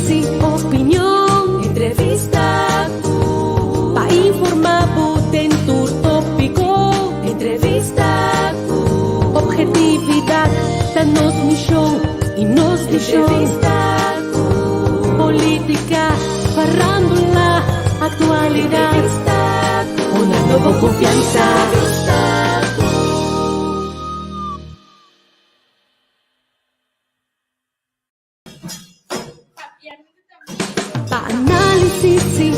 Análisis, opinión, entrevista. Pa informar, dentro tópico, entrevista. Objetividad, danos mi show y nos entrevista. Política, farándula, actualidad. Una nueva confianza. Pa análisis, sí.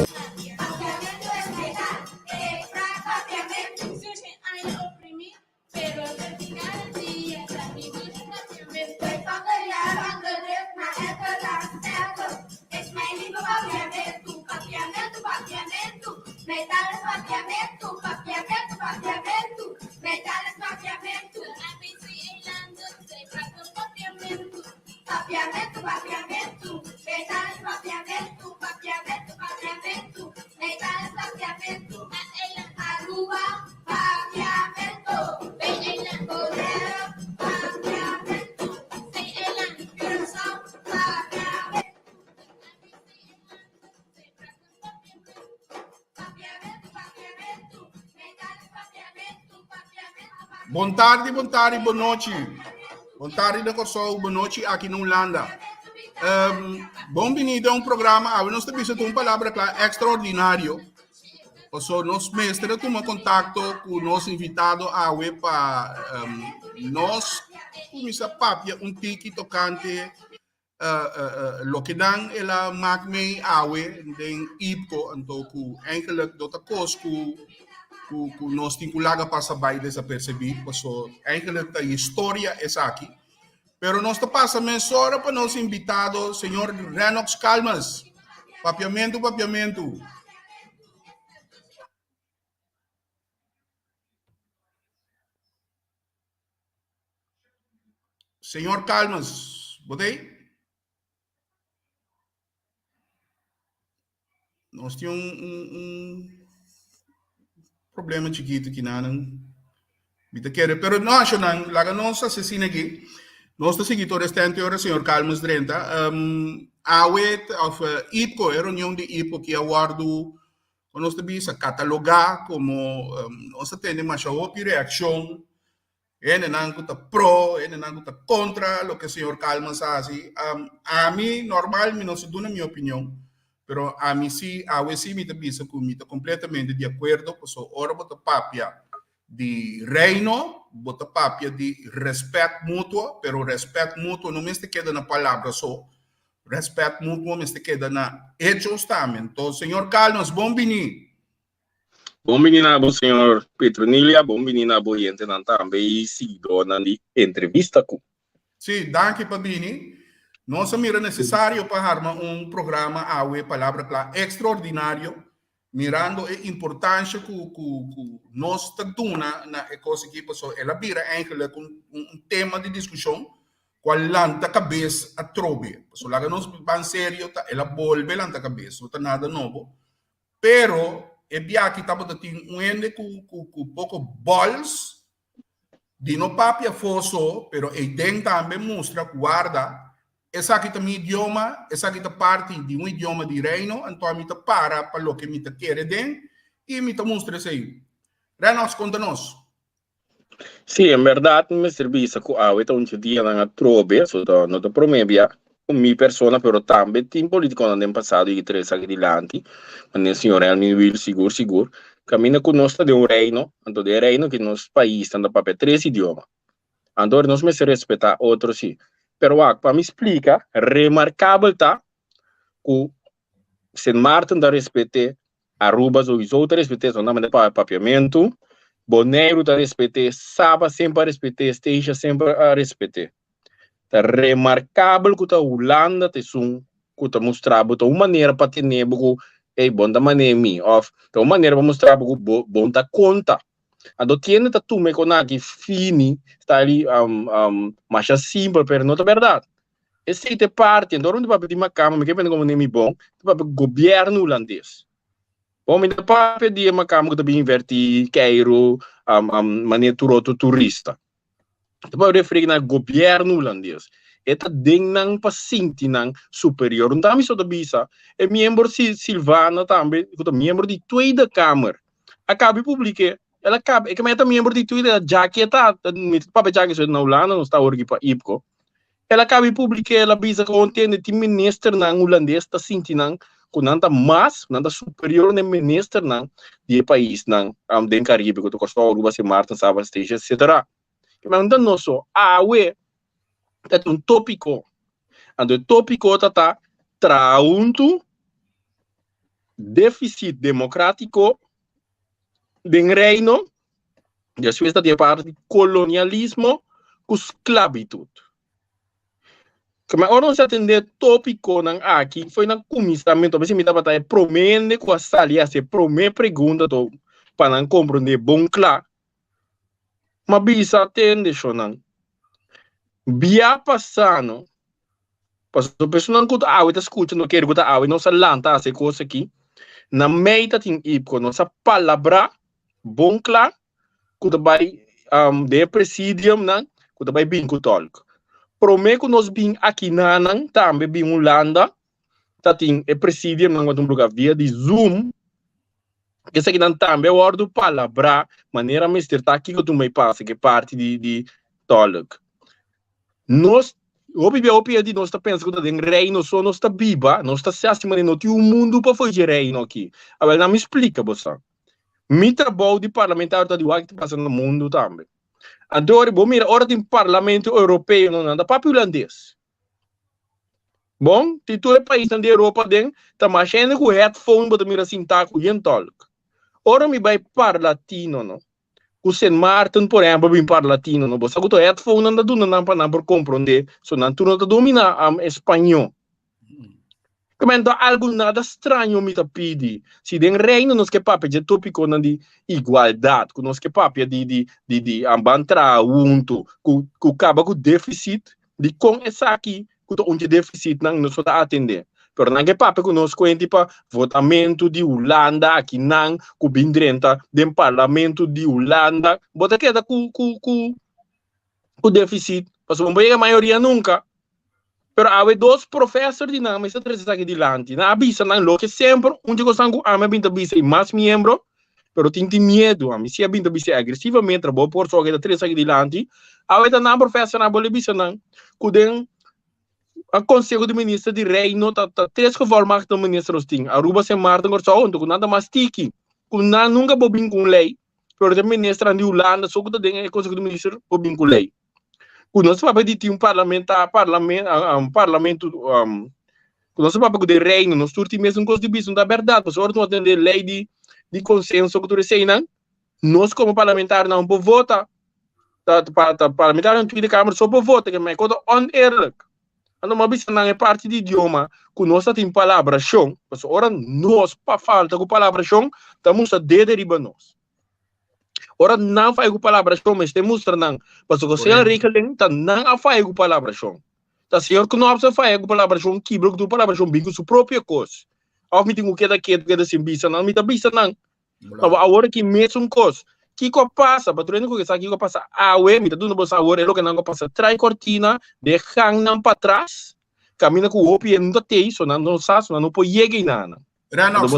Boa tarde, boa noite. Boa tarde da Kosovo, boa noite aqui na Holanda. Bem-vindo a um programa, nós temos uma palavra extraordinário. Nós mestres temos contato com o nosso invitado para nós começar a papia tiki tocante lo que dan ela maak mee den IPCO então que eigenlijk dat de kost que nós tinculaga passa bij desapercebido, eigenlijk a história é aqui. Pero nós te passa mensura para nosso invitado, senhor Renox Calmas. Papiamento. Senhor Calmas, botei? Nós temos problema chiquito aqui na pero não acho não lá nós assassina aqui nós está seguindo restante hora senhor Calmas 30 of IPCO a reunião de IPCO que aguardo nós também a catalogar como nós temos mais reação não está pro não está contra o que o senhor Calmas faz a mim normal não se dá na minha opinião. Pero a mim sim, me está completamente de acordo, porque ora bota papia de reino, bota papia de respeito mútuo, pero respeito mútuo não me está queda na palavra só, respeito mútuo me está queda na hechos também. Então, senhor Carlos, bom-vindo. Bom-vindo, senhor Petronília, bom-vindo, boa gente, também sigo na entrevista com. Sim, danke para Bini. Não se mira necessário para armar programa a palavra extraordinário, mirando a importância que nós temos na coisa que passou. Ela vira eigenlijk tema de discussão, qual lanta cabeça a trobe. So, lá nós vamos sério, ela volve lanta cabeça, não tem nada novo. Pero, é bem que estava tendo ende com pouco bols, de no papia fosso, pero e den também mostra, guarda, essa aqui também idioma, essa aqui parte de idioma de reino, então a mim para o que me quer den e me mostra isso aí. Renos, conta-nos. Sim, em verdade, me serviço com a então dia na trobe, não te promevia com minha persona, pero também tem político no passado e três aqui adiante, mas o senhor Elmi will seguro, caminha conosco de reino, então de reino que nos país tem para três idiomas. Então nós me se respeitar outros sim. Pero para me explica, remarcável tá, que Saint Martin da respeite, Aruba sowieso da respeite, só não para papiamento, Bonaire da respeite, Saba sempre a respeite, Esteja sempre a respeite. Tá remarcável que a Holanda te que tá mostrava uma maneira para ter nebo que bom da maneira mi, of, tá uma maneira para mostrar que bom da conta. Ando tiene tu me con aqui fini, está ali mais simples, pero não é verdade. Esse é parte, então onde vai pedir uma cama, me quer como nem bom, vai o governo holandês. Bom, me dá pedir uma cama que também invertir, queiro, maneira turista. Depois eu referi no governo holandês. eta ding ng pasinti ng superior. Ang dami sa tabisa, miyembro si Silvana também, miyembro di Tweede Kamer. Acabe publique, ela cabe, que meta miyembro di Tweede, jaqueta, papai jaqueta na Holanda, não está orgi pa IPCO. Ela cabe publique, ela bisa contende ti minister ng holandês, ta sinti ng kunanta mas, nanta superior ng minister ng di país ng den Caribe, ko to costa Aruba, si Martin, Sabas, Station, etc. Que manda nosso, awe, é um tópico. O tópico está traunto déficit democrático do reino, de Suíça de parte colonialismo com esclavitud. Mas ora se atender tópico ng aqui foi na comissamento, mas se me dá para promende com a salia se promete pergunta to para não compreender bom claro. Mas bisa atende chonan. Bia passando, mas a pessoa não está escutando, não quer escutar, não se lanta essa coisa aqui, na meita tem ipco, nossa palavra, bom claro, que vai de presidium, que vai bem com tolk. Promete que nós bem aqui nanang, também bem Holanda, tá tem presidium, não vai lugar via de Zoom, que essa aqui não também é do palavra, maneira mister tá aqui que tu me passa, que parte de tolk. Nós, opia de nós está pensando que o reino só nós está viva, nós está se acima de nós, tem um mundo para fazer reino aqui. Agora não me explica, você. Me trabalho de parlamentar está de o que passa no mundo também. Agora, bom, mira, hora tem parlamento europeu, não anda para holandês. Bom, tem todo o país da Europa dentro, tá machando com headphone, para mira assim, tá com o tolk. Ora me vai para latino, não? O Saint Martin, por exemplo, bem para latino, não? Você o headphone não dá não para não compreender, só não tu não domina espanhol. Comenta algo nada estranho me pedi. Se den reino nos que papo de tópico não de igualdade, que nos que papo de ambantra junto, que acaba com déficit, de com essa aqui, que o déficit não nos está atender. Pero não é papo que nós conhecemos para votamento de Holanda aqui não, que bindrenta do parlamento de Holanda, bota queda com déficit, mas não vai a maioria nunca. Pero há dois professores de nome, essa três aqui delante, na avisa não lo que sempre onde gostam a mim binta bisa e mais membro, pero tem medo a mim se a binta bisa agressivamente, vou por só que três aqui delante, há na professor na bolsa bisa não, que a conselho do ministro de reino tá três que formam do ministro tem, Aruba sem Martin só onde que nada mais tiki, que nunca bobin com lei, pero o ministro de Holanda só que tem conselho do ministro bobin com lei. Nós vamos pedir um parlamento, nós vamos de reino, nós turti mesmo coisa de bicho, não é verdade, mas agora não atender lei de consenso que tu recém, nós como parlamentar não podemos votar, parlamentar não tem de câmara só para votar, que é coisa on-eerlijk. Não é bicho não é parte de idioma, que nós temos palavra chão, mas agora nós para falta com palavra chão, estamos a derivar nós. Ora não faz com palavras como este mostra não, mas o que se requer tá não faz com palavras como, tá senhor que não faz com palavras como que bloco do palavras como com sua própria coisa, ao me tem o que daqui sem bisa não, me tá bisa não, agora que mesmo coisa, que passa, patrulha que sabe que passa, me tá dando bolsa agora, é o que não passa, trai cortina, deixa não para trás, caminha com o opi e não tem isso, não sabe, não pode chegar nada. Renox,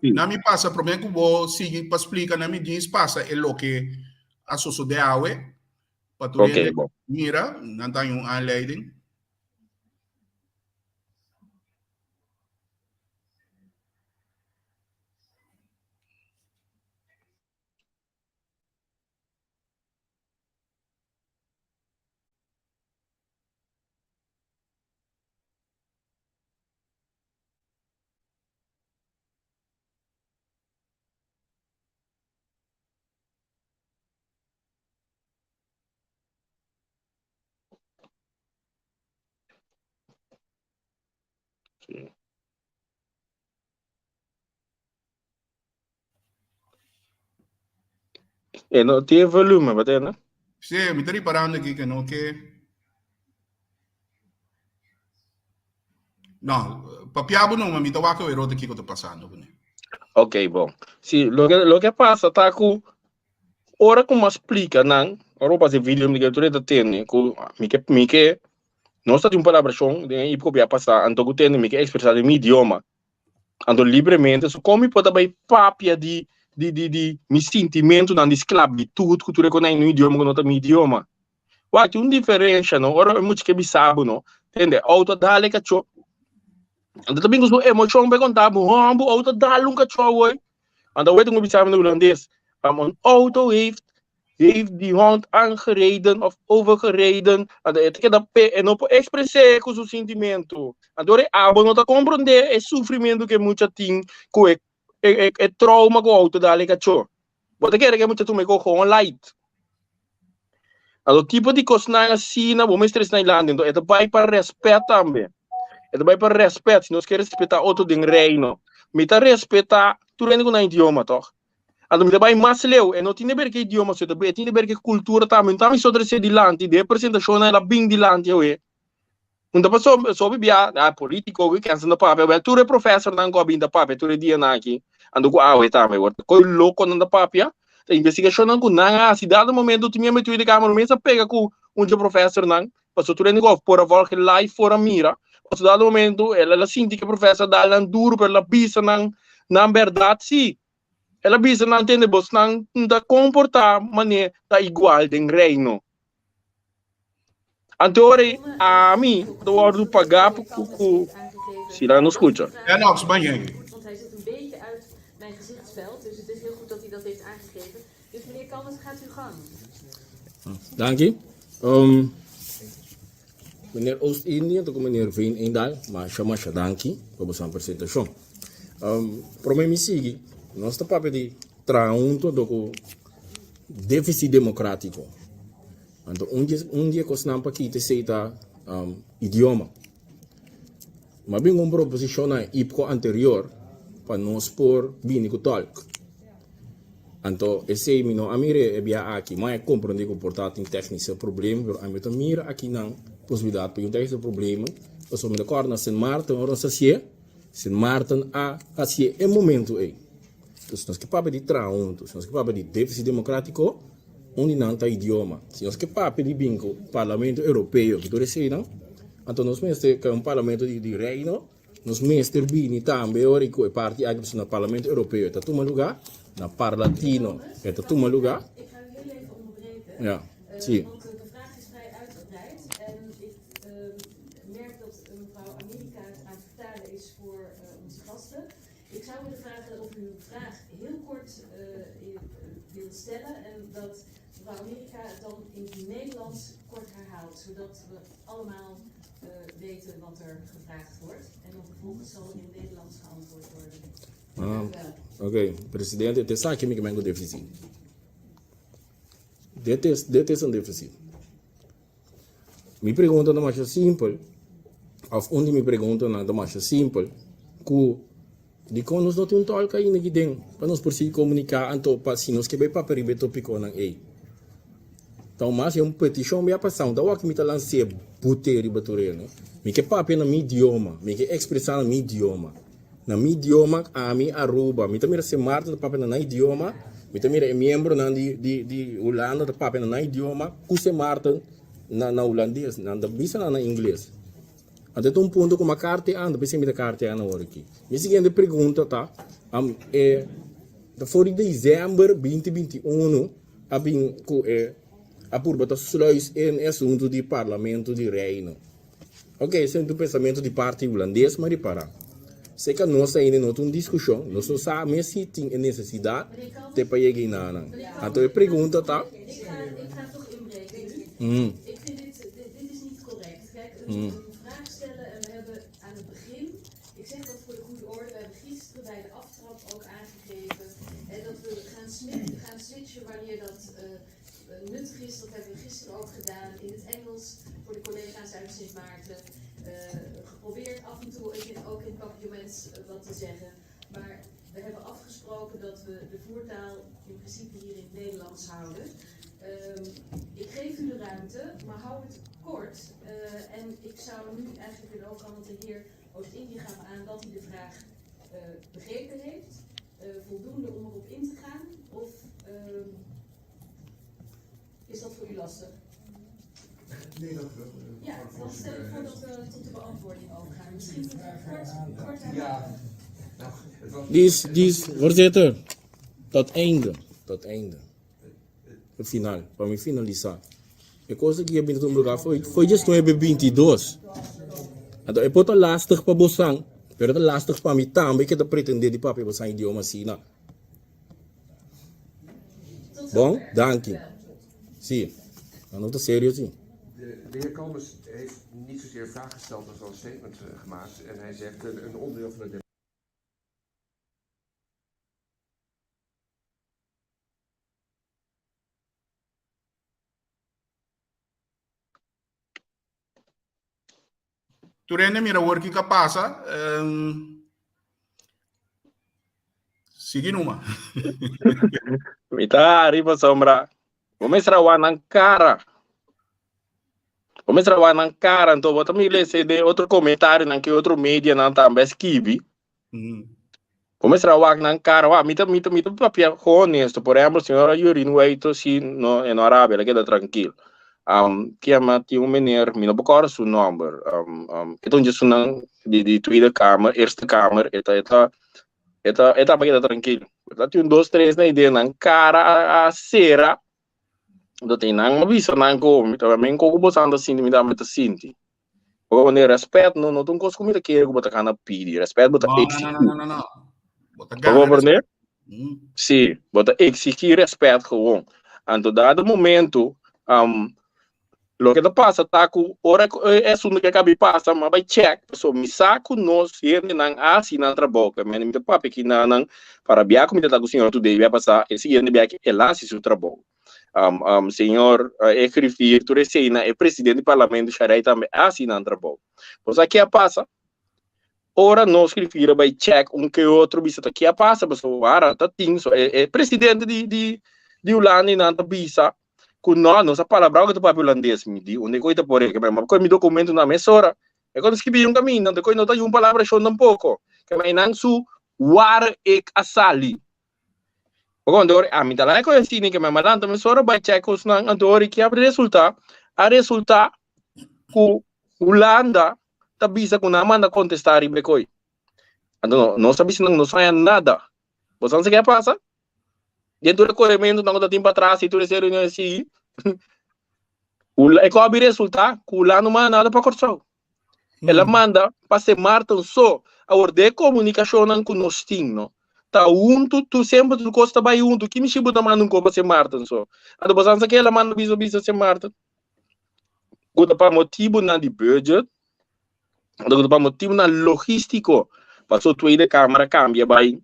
não me passa, problema que vou seguir para explicar, não me diz, passa, é o que a sociedade awe, para tu mira, não tem aanleiding. E não tem volume, bateu, né? Sim, me estou reparando aqui que não que... Não, papiabo não, mas me estou a ver o que está passando. Ok, bom. Sim, lo que passa tá com... Ora como explica, não? Ora para esse vídeo que eu estou tendo, que Nós temos uma palavra chão, de aí copia passar, então que tem que expressar em idioma. Ando livremente, so come pode também papia de mi sentimento na esclavitud que tu reconhece no idioma que não tem idioma. Uai, tem uma diferença, não? Ora, é muito que sabe, não? Entende? Auto dale cacho. Ando também com sua emoção para contar, mo auto dale um cacho, uai. Ando weet ik samen in Holandees. Een auto heeft die hond aangereden of overgereden. En op expressar com seu sentimento. Adore abo não tá compreender é sofrimento que muita tem com é trauma com o auto da ligação. Você quer que muita tu me com light. O tipo de coisa assim, na vamos estressar na Irlanda, então é vai para respeito também. É vai para respeito, se nós queremos respeitar outro de reino. Me tá respeitar tu reino na idioma, toch? Ando me vai mais leu, e não tinha ver que idioma, só também tinha ver que cultura também, também só de de lante, de apresentação na bem de lante, eu Então passou só bibia, político, que cansa na papel, well, tu é professor não gobi da papel, tu é dia na aqui, ando com a também, o coi louco na papel, a investigação não com na cidade momento tu me metu de câmera, mesa pega com professor não, passou tu nem go por a volta live fora mira, passou dado momento, ela sente que professor dá lá duro per la pista não, na verdade sim. Ela bisa não entende bos não da comportar maneira da igual de reino. Anteore a mim do ordem pagar se lá não escuta. En Ox, ben je? Want hij zit een beetje uit mijn gezichtsveld, dus het is heel goed dat hij dat heeft aangegeven. Dus meneer Kalmers, gaat uw gang. Dank je. Meneer Oost-Indië, ook meneer Veen Eendal, maar chamasha dank je voor zijn presentatie. Voor mij missie, nós papel de traunto do déficit democrático. Então, dia que nós não aqui te seita idioma. Mas bem uma proposição na IPCO anterior para nós por bínico talk. Então, esse mino amire é bia aqui, mas compreender que o portátil tem técnico problema, pero a mim mira aqui não possibilidade para um técnico problema. Eu sou me acordo na Saint Martin, ora sacia, Saint Martin a sacia é momento aí. Então, nós que papo de traunto, nós que papo de déficit democrático, onde não está idioma. Se nós que papo de bingo, Parlamento Europeu, que tu recebe, não? Então, nós mestre que é um Parlamento de reino, nós mestre bini também, ora que é parte aqui no Parlamento Europeu, está tudo lugar, na Parlatino, está tudo lugar. Ik ga u heel even onderbreken. Ja, zie. Want de vraag is vrij uitgebreid. En ik merk dat mevrouw Amerika aan het vertalen is voor onze gasten. Ik zou willen vragen of u uw vraag heel kort wilt stellen. En dat mevrouw Amerika het dan in het Nederlands kort herhaalt. Zodat we allemaal weten wat er gevraagd wordt. En dan vervolgens zal er in het Nederlands geantwoord worden. Ok, presidente, te sabe que me mango déficit. Dit is een déficit. Me pergunta não mais simples, of onde me pergunta não mais simples, que de quando nós não temos tal aí ninguém tem, para nós por si comunicar, então para se nós que vai para peribe tópico não é. Então mas é uma petição me passar, então o que me tá lançando buteri batureno, me que papo na meu idioma, me que expressar na meu idioma. Na meu idioma, a mim Aruba, me também se marta do papel na idioma, me também é membro de Holanda do papel na idioma, que se marta na holandês, na bisa na inglês. Até um ponto como a carta anda, pensei me da carta anda agora aqui. Minha seguinte pergunta tá, é for dezembro 2021, a bem a por botar sluis em assunto de parlamento de reino. Ok, esse é um pensamento de parte holandês, mas repara. Sei que nós ainda não temos discussão, nós só sabemos se tem necessidade de pagar nada. Então a pergunta tá. Ik ga toch inbreken. Ik vind dit is niet correct. Kijk, een vraag stellen en we hebben aan het begin, ik zeg dat voor de goede orde, we hebben gisteren bij de aftrap ook aangegeven en dat we gaan switchen wanneer dat nuttig is. Dat hebben we gisteren ook gedaan in het Engels voor de collega's uit Sint Maarten. Geprobeerd af en toe ook in papillons wat te zeggen. Maar we hebben afgesproken dat we de voertaal in principe hier in het Nederlands houden. Ik geef u de ruimte, maar hou het kort. En ik zou nu eigenlijk willen ook al, want de heer Oost-Indië gaf aan dat hij de vraag begrepen heeft. Voldoende om erop in te gaan? Of is dat voor u lastig? Ja, dan stel ik voor dat we tot de beantwoording overgaan. Misschien moeten we kort hebben. Dies, voorzitter, tot einde. O final, para me finalizar. A coisa que eu vim do lugar foi just 2022. Então, é muito lastig para você, pero é lastig para mim também, que eu pretender de papel você idioma assim, não. Bom, dank. Sim, maar nog te serieus sim. De heer Kalmers heeft niet zozeer een vraag gesteld als wel een statement gemaakt. En hij zegt een onderdeel van de Turende mira work que passa. Sigue numa. Mita arriba sombra. Vamos rawan ng cara. Vamos rawan ng cara. Então, bota me ler de outro comentário que outro mídia não também escreve. Vamos rawan ng cara. Mita papia honesto. Por exemplo, senhora Yuri no eito si no en Arábia, queda tranquilo. Que tinha meneer, me não recordo seu nome. Então, just de Tweede Kamer, Eerste Kamer, eta queda tranquilo. Tinha 2, 3 na ideia ng cara a cera. Do tem nang mabisa nang ko, também ko botando assim, me dá muito sinti. O ne respeito não tem coisa como que eu botar cana pedir, respeito botar exigir. Não. Botar gana. Né? Sim, botar exigir respeito gewoon. Anto dado momento, lo que passa tá com ora é assunto que acaba passa, mas vai check, so me saco nós yende nang assim na trabalho, mas me papi que nang para viajar como tá com o senhor tu deve passar, esse yende viajar é lá se seu trabalho. Senhor escrever, tu recena, é presidente do parlamento, xarai também assina trabalho. Pois aqui a passa, ora nós escrever, vai check que outro bisa aqui a passa, mas agora tá ting, é presidente de Holanda e nanta bisa, com nós a palavra que tu papo holandês me di, onde coisa por ele, que mas coi me documento na mesora, é quando escrevi caminho, não coi não tá uma palavra só um pouco, que mas não su war ek asali. Quando a mim lá é conhecido que me mandam também só vai check os não andori que abre resultado que Holanda tá bisa com a manda contestar e becoi. Então não sabe se não sai nada. Você não sei o que passa? Dentro do recolhimento não dá tempo atrás e tu recebe assim. É que abre resultado que Holanda não manda nada para cortar. Ela manda para ser Martin só a ordem de comunicação com nós tinha. Tá tu sempre tu costa vai que me chibo da mano com você Martin só. A do basança que ela manda bisa se Martin. Goda para motivo na de budget. Goda para motivo na logístico. Passou Tweede Kamer cambia vai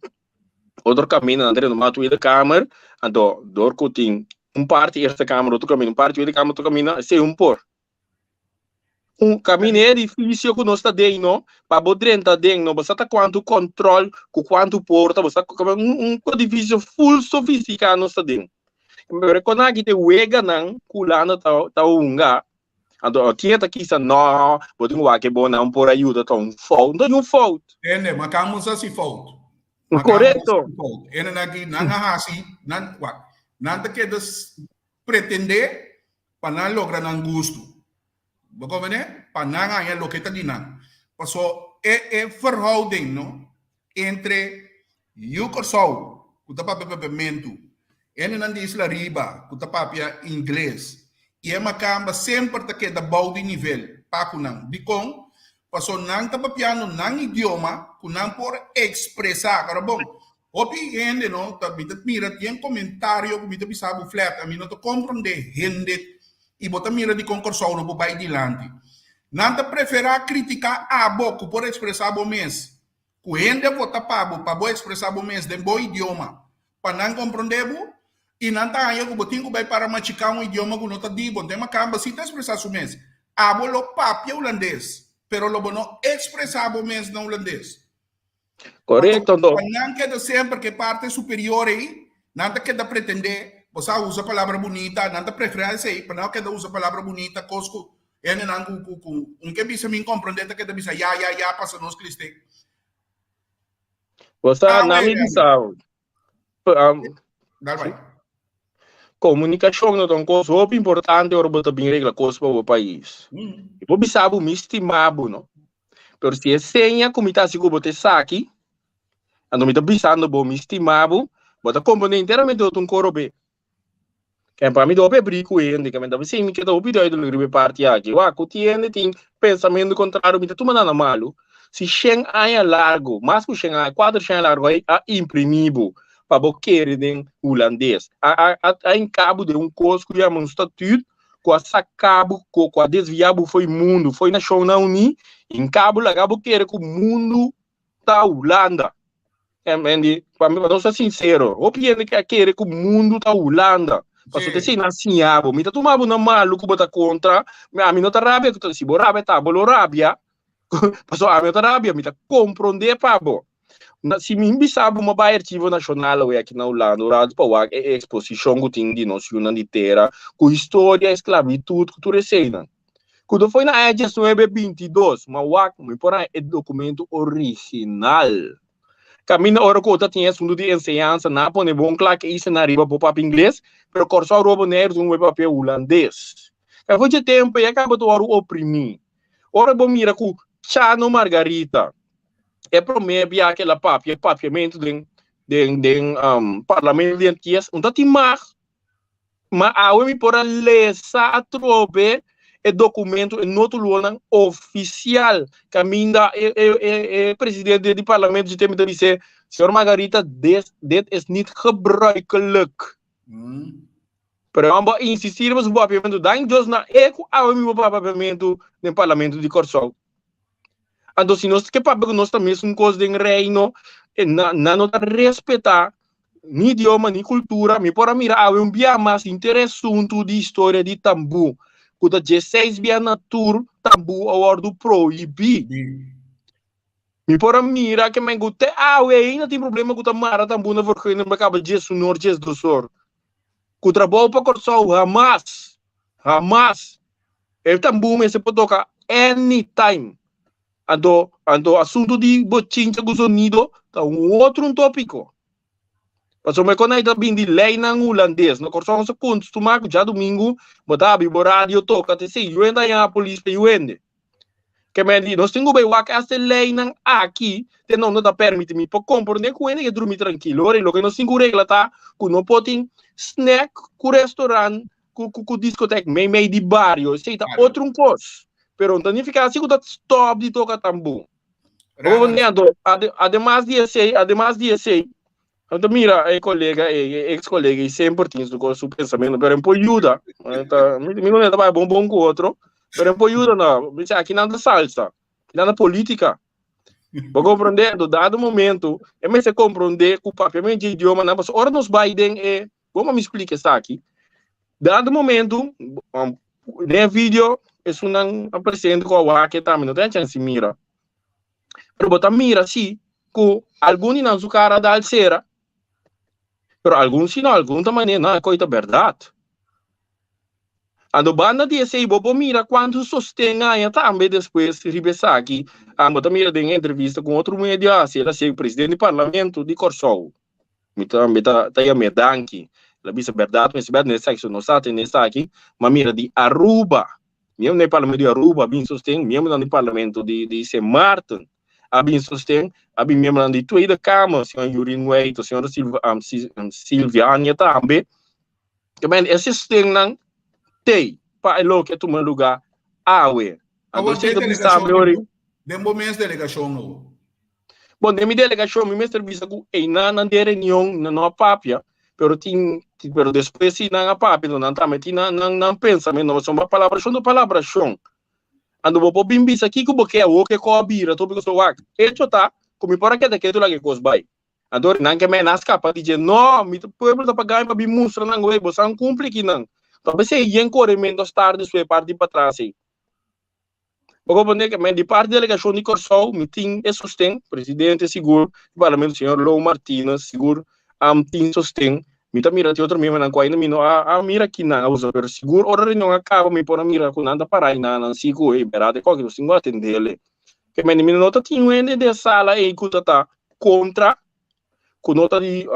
outro caminho na dentro do Tweede Kamer, então dor cotin parte Eerste Kamer outro caminho, parte Tweede Kamer outro caminho, se por. Caminho é difícil que nós está dentro, para poder entrar dentro, você está quanto controle, com quanto porta, você está com difícil full sofisticado nós está dentro. Mas quando a gente wega não, culano tá unga, então tinha aqui se não, pode um que bom não por ajuda tá fault, não um fault. Mas camus assim fault. Correto. Ena nagi nangahasi nanta que das pretender para não lograr um gosto. Bacomene, pananga é lo que está dizendo. Passou é verhouding, não? Entre o corso, o tapapamento, e não diz la riba, o tapapia inglês, e é uma camba sempre que da bom de nível, paco não. De com, passou não tapapiano não idioma, que não por expressar, cara bom. Opi ende não, tá mira tem comentário que me tá pisado flat, a mim não tô compreender gente. E bota mira de concursão no papai de lante. Nanta prefera criticar a boca por expressar o mês. O ende vota para bo expressar o mês de bom idioma. Para não compreender e nanta aí que botinho vai para machicar idioma que não tá de bom. Tem uma camba se tá expressar o mês. A bo lo papia holandês, pero lo não expressar o mês não holandês. Correto, não. Não queda sempre que parte superior aí, nanta queda pretender. Você usa a palavra bonita, não te preferência aí, para não que usa a palavra bonita, cosco, é não que bisa me compreender que bisa ya passa nos cristãos. Você não me disse. comunicação não é uma coisa muito importante para botar bem regra coisa para o país. E por isso eu me estimava, não? Pero se é senha como está se botar saque, ando me pensando bom me estimava, bota componente inteiramente outro corobe. Que para mim do brico ainda, que me dava sim me que do vídeo do livro parte aqui. Wa, que tem pensamento contrário, me tu mandando malo. Se Shen é largo, mas que Shen é 4 Shen largo é imprimível para boqueire de holandês. Em cabo de coisa que chama estatuto, com essa cabo, com a desviado foi mundo, foi nacional ni, em cabo lá cabo querer que o mundo tá Holanda. Para mim, não ser sincero, o pior que querer que o mundo tá Holanda. Parce que se nasciamo, mi tomavo una malu que bota contra, a mim não tá rabia, que se borrabe tá bolo rabia, passo a mim tá rabia, mi tá compreender pabo. Se me bisabo uma baia arquivo nacional aqui na Holanda, o rádio para é exposição que tem de noção de terra, com história, esclavitud, cultura cena. Quando foi na época 1922, mas me porá é documento original. Caminho hora que eu tinha fundo de ensinança, na pone bom claro que isso na riba para inglês, pero corso roubo negro um papel holandês. Que foi de tempo e acaba do hora oprimir. Ora bom mira com Chano Margarita. É promete aquela papiamento de parlamento de antias, não tem mais. Mas a me por ler a trobe é documento é nota oficial. Caminda é presidente do parlamento de tempo de dizer, senhor Margarita, dit is niet gebruikelijk. Pero vamos insistir nos papiamento da Deus na eco ao meu papiamento no parlamento de Corsol. Então, se nós que papo nós também somos coisa de reino, não respeitar nem idioma nem cultura, me por mirar um bia mais interessante de história de Tambu. Quando 16 bia na tour Tambu a ordem proibir. Me por mirar que me gute ainda tem problema com Tamara Tambu na porque não acaba de sonor de do sor. Com trabalho para Corsol jamás. El Tambu me se pode tocar anytime. Ando assunto de bochincha com sonido tá outro tópico. Passo me conecta bem de lei na holandês, no corso se costuma já domingo, botar o rádio toca te sei, eu ainda a polícia eu ainda. Que me diz, nós temos bem o que essa lei não aqui, te não dá permite me para compreender com ele que dormir tranquilo. Ora, o que nós temos regra tá, que não pode snack com restaurante, com discoteca, meio de barrio, sei tá outro coisa. Pero não significa assim que está stop de tocar tambu. Además de esse, então mira, ex-colega, e sempre tem seu pensamento, pero não ajuda. Me não é bom com o outro, pero não ajuda não. Aqui não é salsa, aqui não é política. Para compreender, do dado momento, é mais se compreender que o papiamento de idioma, não, mas ora nos Biden é, vamos me explicar isso aqui. Dado momento, no vídeo, é um presidente com a que também não tem chance de mira. Pero botar mira, sim, que alguns não são cara da alcera, pero alguns não, alguns também não, é coisa verdade. Ando banda de esse bobo mira quando sostém aí também depois ribesar aqui, botar mira em entrevista com outro media, assim, ela sei o presidente do parlamento de Corsol. Me tá aí medanque, ela disse verdade, mas verdade nessa aqui, não sabe nessa aqui, mas mira de Aruba. Mesmo no parlamento de Aruba, bem sustém, mesmo no parlamento de St. Martin, bem sustém, bem mesmo no Tweede Kamer, o senhor Yuri Nweit, o senhor Silviania também, que bem, esse sustém não tem, para o que toma lugar, awe. Agora, tem delegação, tem momentos de delegação, não? Bom, de minha delegação, minha serviço com não de reunião, não papia, pero depois se não papia, não também não pensamento, não são palavras chão. Ando vou bimbis aqui que porque o que coabira, tô porque sou hecho tá, como para que daquele lá que cos vai. Ando não que me nasca para dizer não, me povo tá pagar para mostrar não vai, você não cumpre que não. Talvez se em corremento tarde sua parte para trás aí. Vou poder que me de parte da delegação de Corsol, me tem sustém, presidente seguro, parlamento senhor Lou Martínez seguro, tem sustém. Me tá mirando outro mesmo não ainda me não mira aqui na usa pero seguro ora não acaba me por mira com nada para aí na sigo e berade qualquer coisa não atender ele que me nota tinha de sala e que tá contra com nota de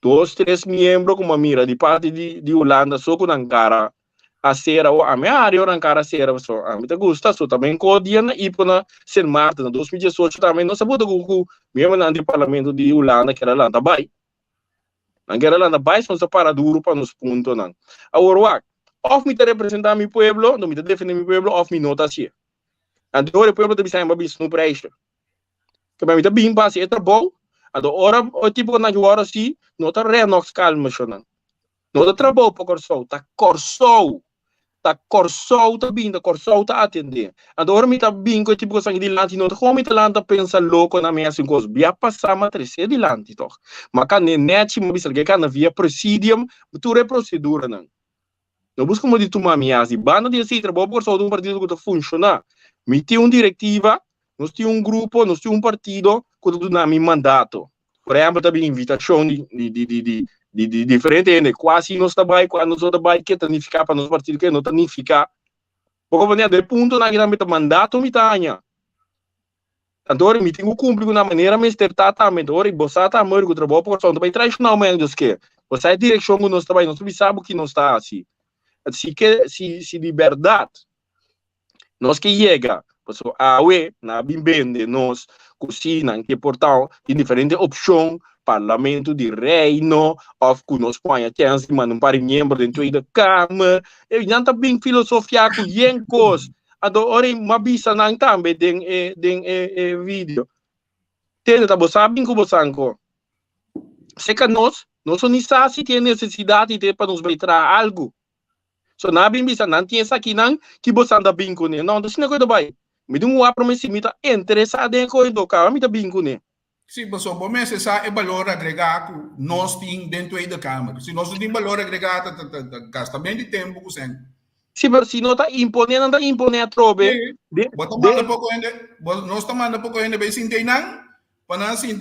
2, 3 membros como mira de parte de Holanda, só com Ankara a cera ou a minha área Ankara cera, so a mim te gusta, so também codian e para Saint Martin, na 2018 também não sabia que mesmo no parlamento de Holanda que era lá também. Angera lá na base, nós para duro para nos pontos não. Agora, of me te representar meu pueblo, não me te defender meu pueblo, of me nota assim. Agora o pueblo te bisa mais no preço. Que me te bem passe é trabalho. Agora o tipo na hora assim, não tá renox calma não. Não tá trabalho para corso, tá bem, tá corso tá atender. Agora me tá bem com tipo sangue de lante, não tá como me tá lanta pensa louco na minha coisas. Via passar matriz de lante toch. Mas kan net mo bisa que kan via presidium, tu procedura não. Não busca mo de tomar minha e banda de assim trabalho por só um partido que tá funcionar. Me tem diretiva, nós tem grupo, nós tem partido que tu na mi mandato. Por exemplo, também invitação de diferente, né? Quase nós trabalhamos, quando nós trabalhamos, que tanificar para nos partidos que não tanificar. Porque de ponto na que nós mandato me tanha. Agora me tenho cumprir de uma maneira mais certamente. Agora você está morto com o trabalho por só também tradicionalmente dos que você é direção que nós trabalhamos, nós sabemos que não está assim. Assim que se de verdade nós que chega, pessoal, na bem nós cozinham que portal de diferentes opções, parlamento de reino, ou que nós põe a chance de mandar para membro dentro da Câmara, e não está bem filosofia com yencos, agora uma bisa não também den vídeo. Tem tá você sabe que você anco. Se que nós não se tem necessidade de para nos beitar algo. So na bem bisa não tem essa aqui não que você anda bem com ele. Não, isso não é coisa bem. Me deu uma promessa me tá interessado em coisa, cara, me tá bem com ele. Sim, pessoal, bom, mas esse é valor agregado que nós temos dentro da Câmara. Se nós não temos valor agregado, gasta bem de tempo com você. Sim, mas se não está imponendo, não está imponendo a trobe. Nós estamos um pouco ainda bem sem ter não, para não assim,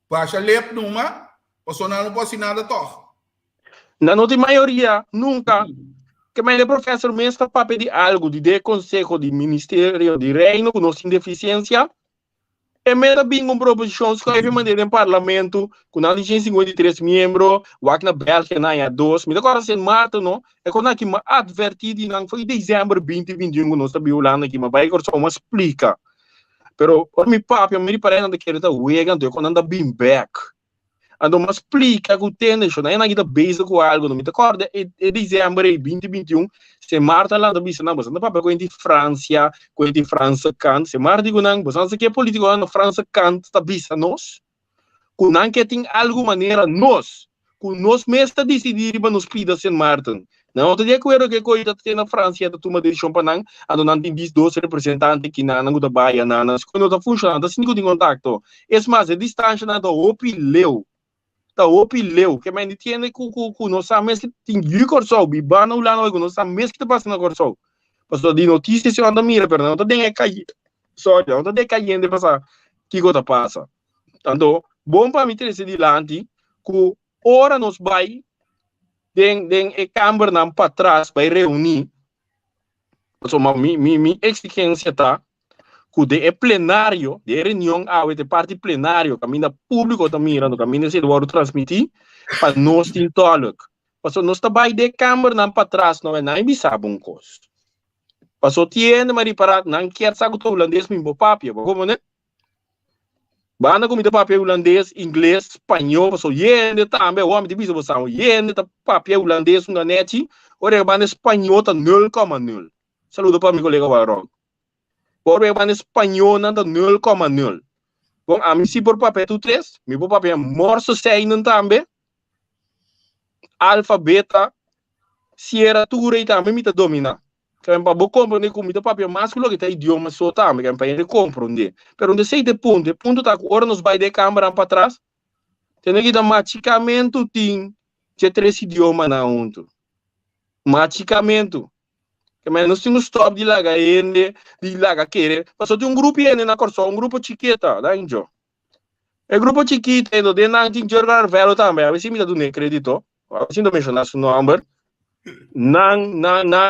baixa lep numa, pessoa não pode assinar nada toch. Não tem maioria, nunca. Que mais o professor mesmo está para pedir algo de Conselho de Ministério de Reino com nossa deficiência. E mesmo bem com proposições que vai mandar em parlamento, com a gente 53 membros, o aqui na Bélgica não é 2, mas agora sem mata, não? É quando aqui me advertido, não foi em dezembro 2021, quando nós estamos violando aqui, mas vai agora só uma explica. Pero, por mi papi, me parece que ele está wegando, quando anda bem back. Ando mas explica que o tênis, não é nada base com algo, não me acorda, é dezembro 2021, se Marta lá da bisa não, mas não papai com a França, com a França canta, se Marta digo não, mas não sei que político na França canta, da bisa nós, com não que tem alguma maneira nós, com nós mesmo decidir para nos pedir sem Martin. Não, outro dia que eu era que coisa tem na França, da turma de Champagne, ando não tem 12 representantes que não da Bahia, não, quando está funcionando, assim que tem contato, é mais a distância não da opileu. Tá opileu, que mais tiene com nós sabemos que tem de corso, bibana ou lá não, nós sabemos que tá passando corso. Passou de notícias se anda mira, pero não tá den cair. Só não tá den cair de passar que coisa passa. Tanto bom para me ter esse dilante, que ora nos vai den câmara não para trás vai reunir. Passou mi exigência tá que de plenário, de reunião, de parte plenário, caminho público também, no caminho se do transmitir, para nós tem tolok. Passou nós trabalho de câmara não para trás, não é nem bisabo um coisa. Passou tiene mas para não quer saber o holandês mesmo papia, como né? Banda comida papia holandês, inglês, espanhol, passou yende também, o homem de bisabo são yende tá papia holandês na net, ora banda espanhol tá 0,0. Saludo para meu colega Warron. Por exemplo, espanhol não 0,0. Bom, a mim se por papel tu 3, me por papel morso 6 não também. Alfa, beta, sierra, tura e também me te domina. Que é para compreender como o papel másculo que tem idioma só também, que é para ele compreender. Pero onde sei de ponto tá com hora nos vai de câmera para trás. Tem que dar maticamento tem de 3 idiomas na unto. Maticamento. Mas nós temos stop de laga querer. Mas só tem grupo na corso, grupo chiquita, da injo. O grupo chiquita, de não tem jogar velho também. A ver se me dá um crédito. A ver se não mencionar seu nome. Não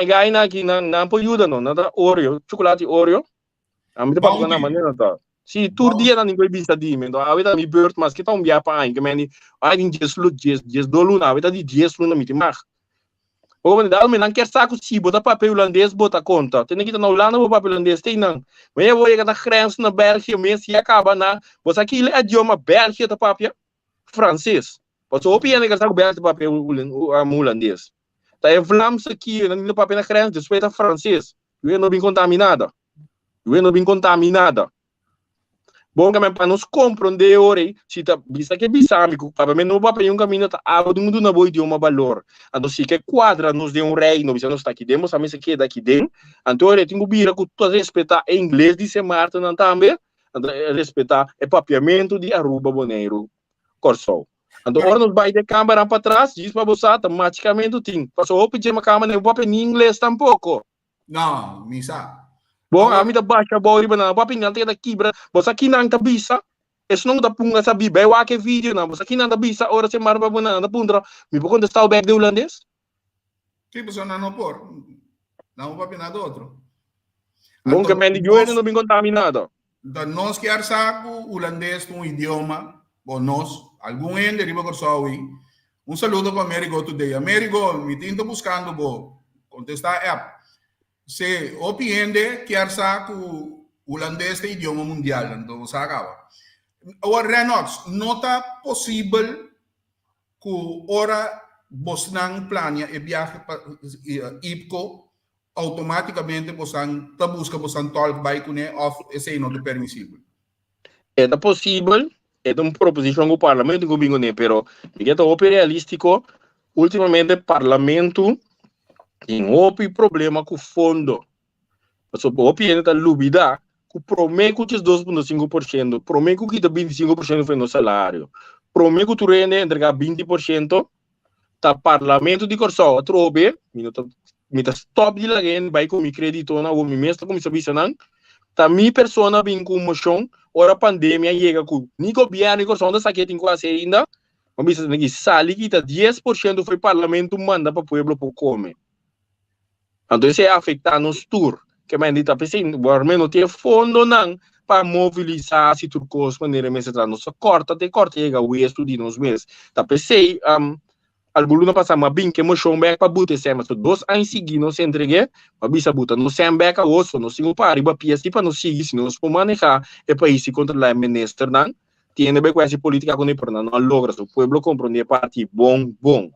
ganha aqui, não pode ajudar não. Nada Oreo, chocolate Oreo. A mim te paga na maneira tá. Si tur dia na ninguém bisa di men, awita mi beurt mas kita umbia pa ai, que meni ai din jes do luna, awita di jes luna mi timach. O men dal men não quer saco si bota papel holandês bota conta. Tem que na Holanda o papel holandês tem não. Mas eu vou ir na grens na België, men se acaba na, você aqui é idioma België ta papel francês. Você opia na saco België papel holandês. Tá é Vlaams aqui, na papel na grens, depois tá francês. Eu não bem contaminada. Eu não bem contaminada. Bom que para nos compreender ore, se tá bisa que bisa amigo, para mim não vai para um caminho tá água do mundo na boa idioma valor. Então se que quadra nos de reino, bisa nos está aqui demos, a mim se que daqui dentro. Então eu tenho bira que tu respeitar inglês de Marta não também, respeitar o papiamento de Aruba Bonaire, Corsol. Então ora nos vai de câmera para trás, diz para você automaticamente tem. Passou o pedir uma câmera não vai em inglês tampouco. Não, misa. Bom, a mim da baixa boa riba na papi não tem da quebra, você aqui não tá bisa. Isso não dá punga sabi, vai o que vídeo não, você aqui não tá bisa, ora se marba bona na pundra. Me pode contestar o back de holandês? Que você não por. Não vai nada outro. Bom que me eu não bem contaminado. Então nós quer saco holandês com idioma, ou nós, algum ende riba corsowi. Saludo para Amerigo today. Amerigo, me tinto buscando bo contestar app. Se opiende quer saco holandês é idioma mundial, então você acaba. Agora, Renox, não está possível que ora você não planeia e viaje para IPCO, automaticamente você busca você talk by cune ou esse não é permissível. É possível, é uma proposição do parlamento que bingo né, pero é tão realístico. Ultimamente o parlamento tem problema com o fundo. Mas o OPN está lubida, que promete que 2,5%, promete que 25% foi no salário, promete que tu rende entregar 20%, tá parlamento de Corsol, a trobe, me tá stop de lagen, vai com mi crédito na o mi mestre como sabia não, tá mi persona bem com moção, ora pandemia chega com ni governo ni Corsol da saque tem quase ainda, mas bisa aqui sali que tá 10% foi parlamento manda para o povo para comer. Então, isso é afetar nos tour. Que mais está pensando, o governo não tem fundo não para mobilizar se turcos maneira mais atrás. Não corta, chega o resto de nos meses. Está pensando, alguma passar uma bem que mochou back para botar se mas 2 anos seguidos não se entregue, mas bisa botar no sem back a osso, no single para riba piasi para não seguir, se não se pode manejar o país se controlar o ministro não. Tiene bem com essa política com o não logra o povo compreender parte bom.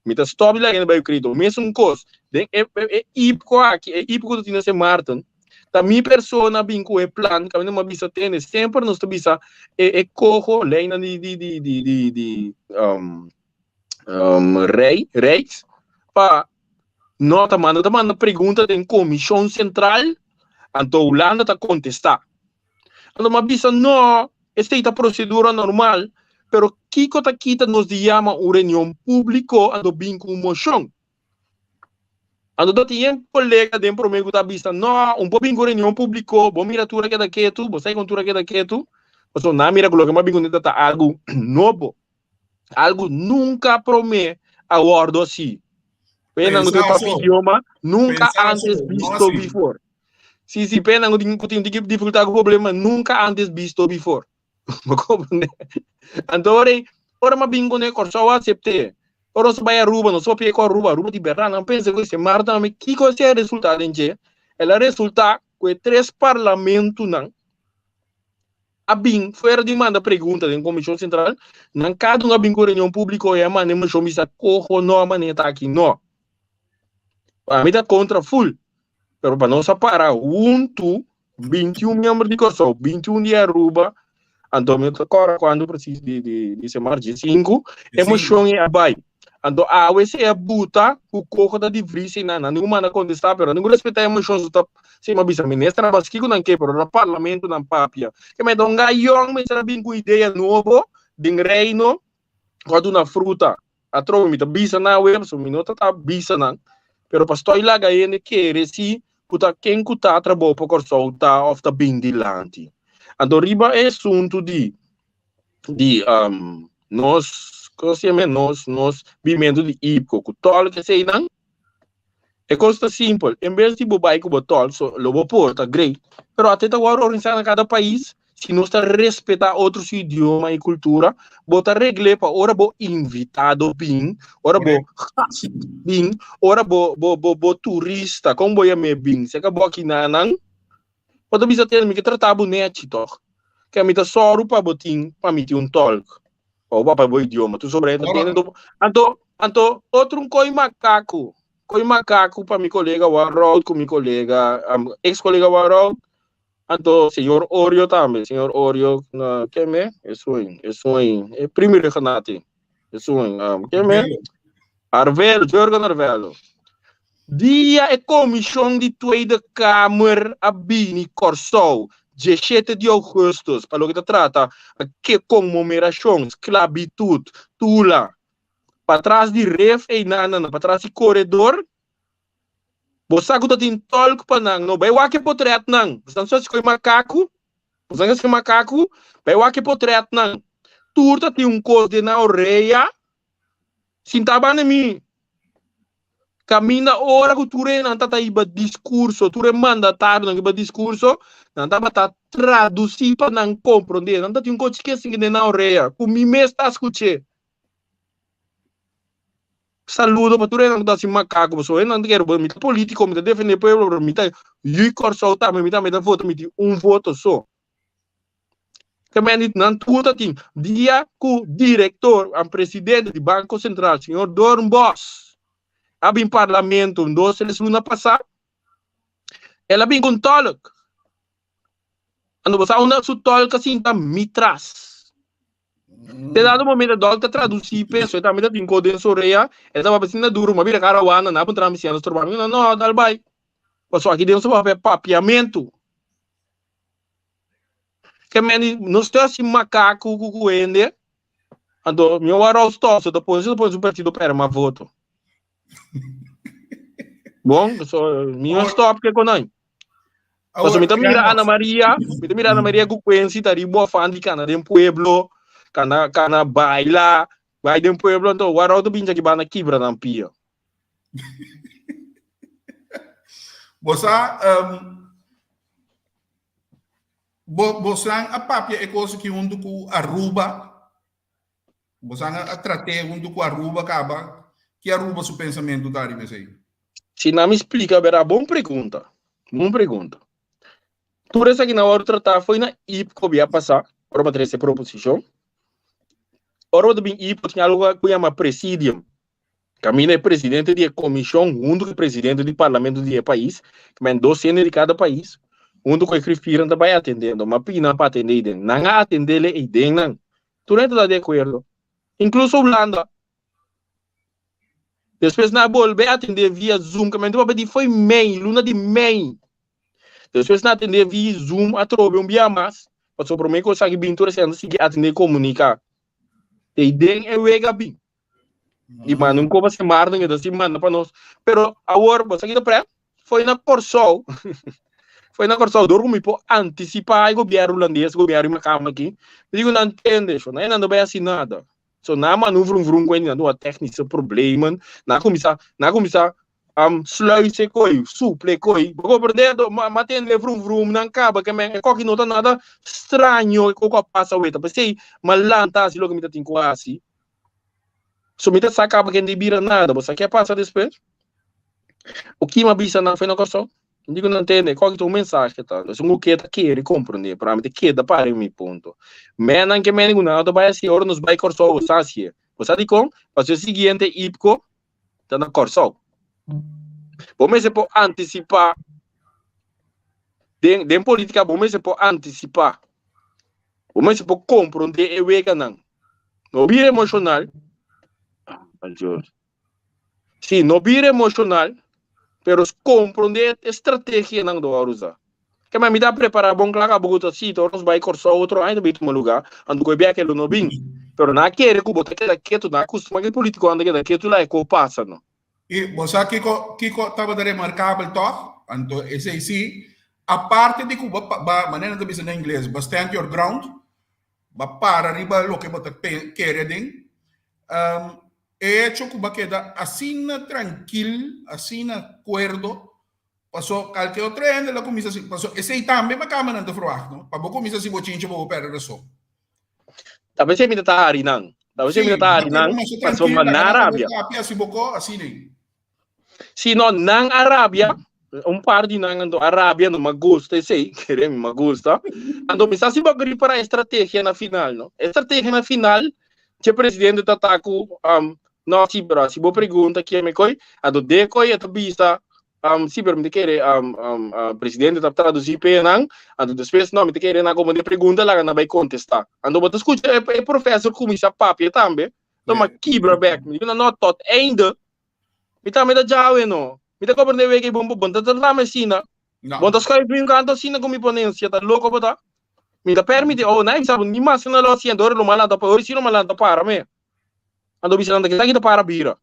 Mita stop lá ainda vai querido, mesmo coisa. É ípico aqui, é ípico do Tinase Martin. Da minha persona bem com o plano, que a minha bisa tem, sempre nos bisa é corro leina de reis para nota manda pergunta tem comissão central, então Holanda tá contestar. Então uma bisa não, esta é a procedura normal. Pero Kiko Takita nos llama una reunión público ando bien con moción. Ando tiene colega de promedio que vista no, un po' bien con reunión público, vos mira tu que da que tu, vos sai con tu que da que tu, pues na mira con lo que más bien con algo nuevo. Algo nunca promete a bordo así. Pena no tem idioma, nunca antes visto before. Si pena no tem dificuldade com problema, nunca antes visto before. Andore, ora ma bingo ne corso accepte. Ora se vai a Aruba, não só pie com Aruba de Berra, não pensa que se Marta, mas que coisa é o resultado em que? Ela resulta que 3 parlamentos não. A bim, fora de manda pergunta em comissão central, não cada uma bingo reunião pública e a maneira mas chama corro não a maneira tá aqui não. A mim tá contra full. Pero para não separar 21 membros de corso, 21 de Aruba. Então, agora, quando precisa de chamar de 5, emoção é abai. Então, a AWC é a buta, o corpo da divrisi, não manda contestar, pero não respeita a emoção, se uma bisa ministra, mas que não quer, pero no parlamento não papia. Que me dá um gaião, mas era bem com ideia nova, de reino, quando uma fruta, a trova, me dá bisa na web, so me nota tá bisa não, pero pastor lá gaene quer, se, puta, quem cuta, trabalho, por corso, tá, of the bem de lante. Então, riba é assunto de nós vivendo de IPCO, que tol que sei não, é coisa simples, em vez de bobai com o tol, so, lobo porta, great, pero até agora organizar em cada país, se nós está respeitar outros idiomas e cultura, bota regle para ora bo invitado bem, ora bo gast bem, ora bo turista, como boia me bem, se acabou aqui nanang, pode bisa ter me que tratar bonete toch, que a mim tá só para botin, para mim um tolk, ou para bo idioma, tu sobre entendendo, anto outro coi macaco para meu colega Warroad, com meu colega ex-colega Warroad. Anto, senhor Orio também, senhor Orio, na que me? Isso aí, é primeiro que nati, isso aí, que me? Arvelo, Jorgen Arvelo. Dia é comissão de Tweede Kamer a Bini Corsou, 17 de agosto, para o que trata, que comemoração, esclavitud, tula, para trás de ref e nana, para trás de corredor. Bosa ko tatin tolk pa nang no bay wake potret nang bosan sa ko macaco bosan sa macaco bay wake potret nang turta ti un cos de na orelha sintaba na mi camina ora ko ture nan tata iba discurso ture mandatário nang iba discurso nan taba ta traduzir pa nang compreender nan tati un cos que sing de na orelha ku mi me está escuche. Saludo para tu não dá macaco, pessoal. Eu não quero me político, me defender o povo, me tá e corsolta, me tá voto, me voto só. Que me não tudo assim. Dia que o diretor, o presidente do Banco Central, senhor Dornbos, abre em parlamento, dois semanas passada, ela vem com tolk. Ando você uma su tolk assim tá mitras. Te dado momento dolta traduzir penso também tá tinco de soreia essa vai ser duro mas vira carawana na pontra misiano tormando não dal vai passou aqui dentro só para papiamento que meni não está assim macaco cucuende ando meu arroz tosse depois o partido para uma voto bom só minha stop que conai passou me mira Ana Maria cucuense tá ribo fan de cana de pueblo Kana baila, vai de um pueblo, então o arauto binja que bana quebra na pia. Bosa, bosang a papia é coisa que um do Aruba, bosang a trate um do Aruba acaba, que Aruba seu pensamento da área aí. Se não me explica, verá, boa pergunta. Tudo isso aqui na hora de tratar foi na IPCO via passar, para uma terceira proposição. Ora de bem IPCO tinha algo que chama presidium. Camina é presidente da comissão, um do presidente do parlamento do país, que vem 12 de cada país, um do que escreveram também atendendo, mas pina para atender, não atender ele e não. Tu não está de acordo. Incluso Holanda. Depois na volver atender via Zoom, que me foi Mei, luna de Mei. Depois na atender via Zoom, a trobe dia mais, passou por mim que eu sabe bem tudo sendo seguir atender comunicar. E den é wega bem. E mano, não como se marda que assim manda para nós. Pero agora você aqui para foi na Corsol. Foi na Corsol dormi po antecipar o governo holandês, o governo macam aqui. Digo não entende, não vai assim nada. So na manuvrum vrum com não a técnica problema, na começar sluise coi, suple coi. Porque perdendo, matendo vrum vrum não acaba que me coque não tá nada estranho que o passa o eta. Pensei, malanta se logo me tá tinco assim. So me tá sacava que não vira nada, você quer passar depois? O que me avisa não foi na Corsol? Digo não entende, qual que é o mensagem tá? Se um que tá querer compreender, para mim que dá para mim ponto. Menan que menan não vai assim, ora nos vai Corsol, sabe? Você diz com, mas o seguinte IPCO tá na Corsol. Vamos se por antecipar. Den política, vamos se por antecipar. Vamos se por compreender e vega não. Não vira emocional. Sim, não vira emocional. Pero compreender estratégia não do usar. Que me dá preparar bom claro a boca assim, tornos vai cortar outro ainda bem no lugar, ando que bem aquele no bem. Pero na querer que botar aquele quieto na costuma que político anda que quieto lá é que passa não. E você Kiko estava de remarcável toch, então esse aí sim, a parte de Cuba, maneira de dizer em inglês, stand your ground, para riba lo que você quer den. Hecho Cuba queda assim tranquilo, assim acuerdo Paso qualche outro ende la comincia si paso e sei tambe ma cama non te fruach, no? Pa bo comincia si bo cinche bo per reso. Tapi saya minta tahari nang. Tapi saya minta tahari nang. Pasal mana Arabia. Si boko assim nem. Se não na Arábia, par de nang ando Arábia não me gusta, sei, querem me gusta. Ando me se bagulho para a estratégia na final, não? Estratégia na final, que o presidente tá com não se bra, se boa pergunta que me coi, ando decoi a vista se permite querer presidente tá traduzir penang, ando depois não me querer na como de pergunta lá na vai contestar. Ando botar escuta é professor como isso papia também. Então uma quebra back, não tot ainda. Mita da jawe no. Mita ko pernah wegi bombo bonta terlama sina. Bonta sekali pun kanto sina kumi ponensia ta loko bota. Mita permite oh na bisa ni mas na lo siendo ora lo malada pa ora sino malada para me. Ando bisa nanda kita para bira.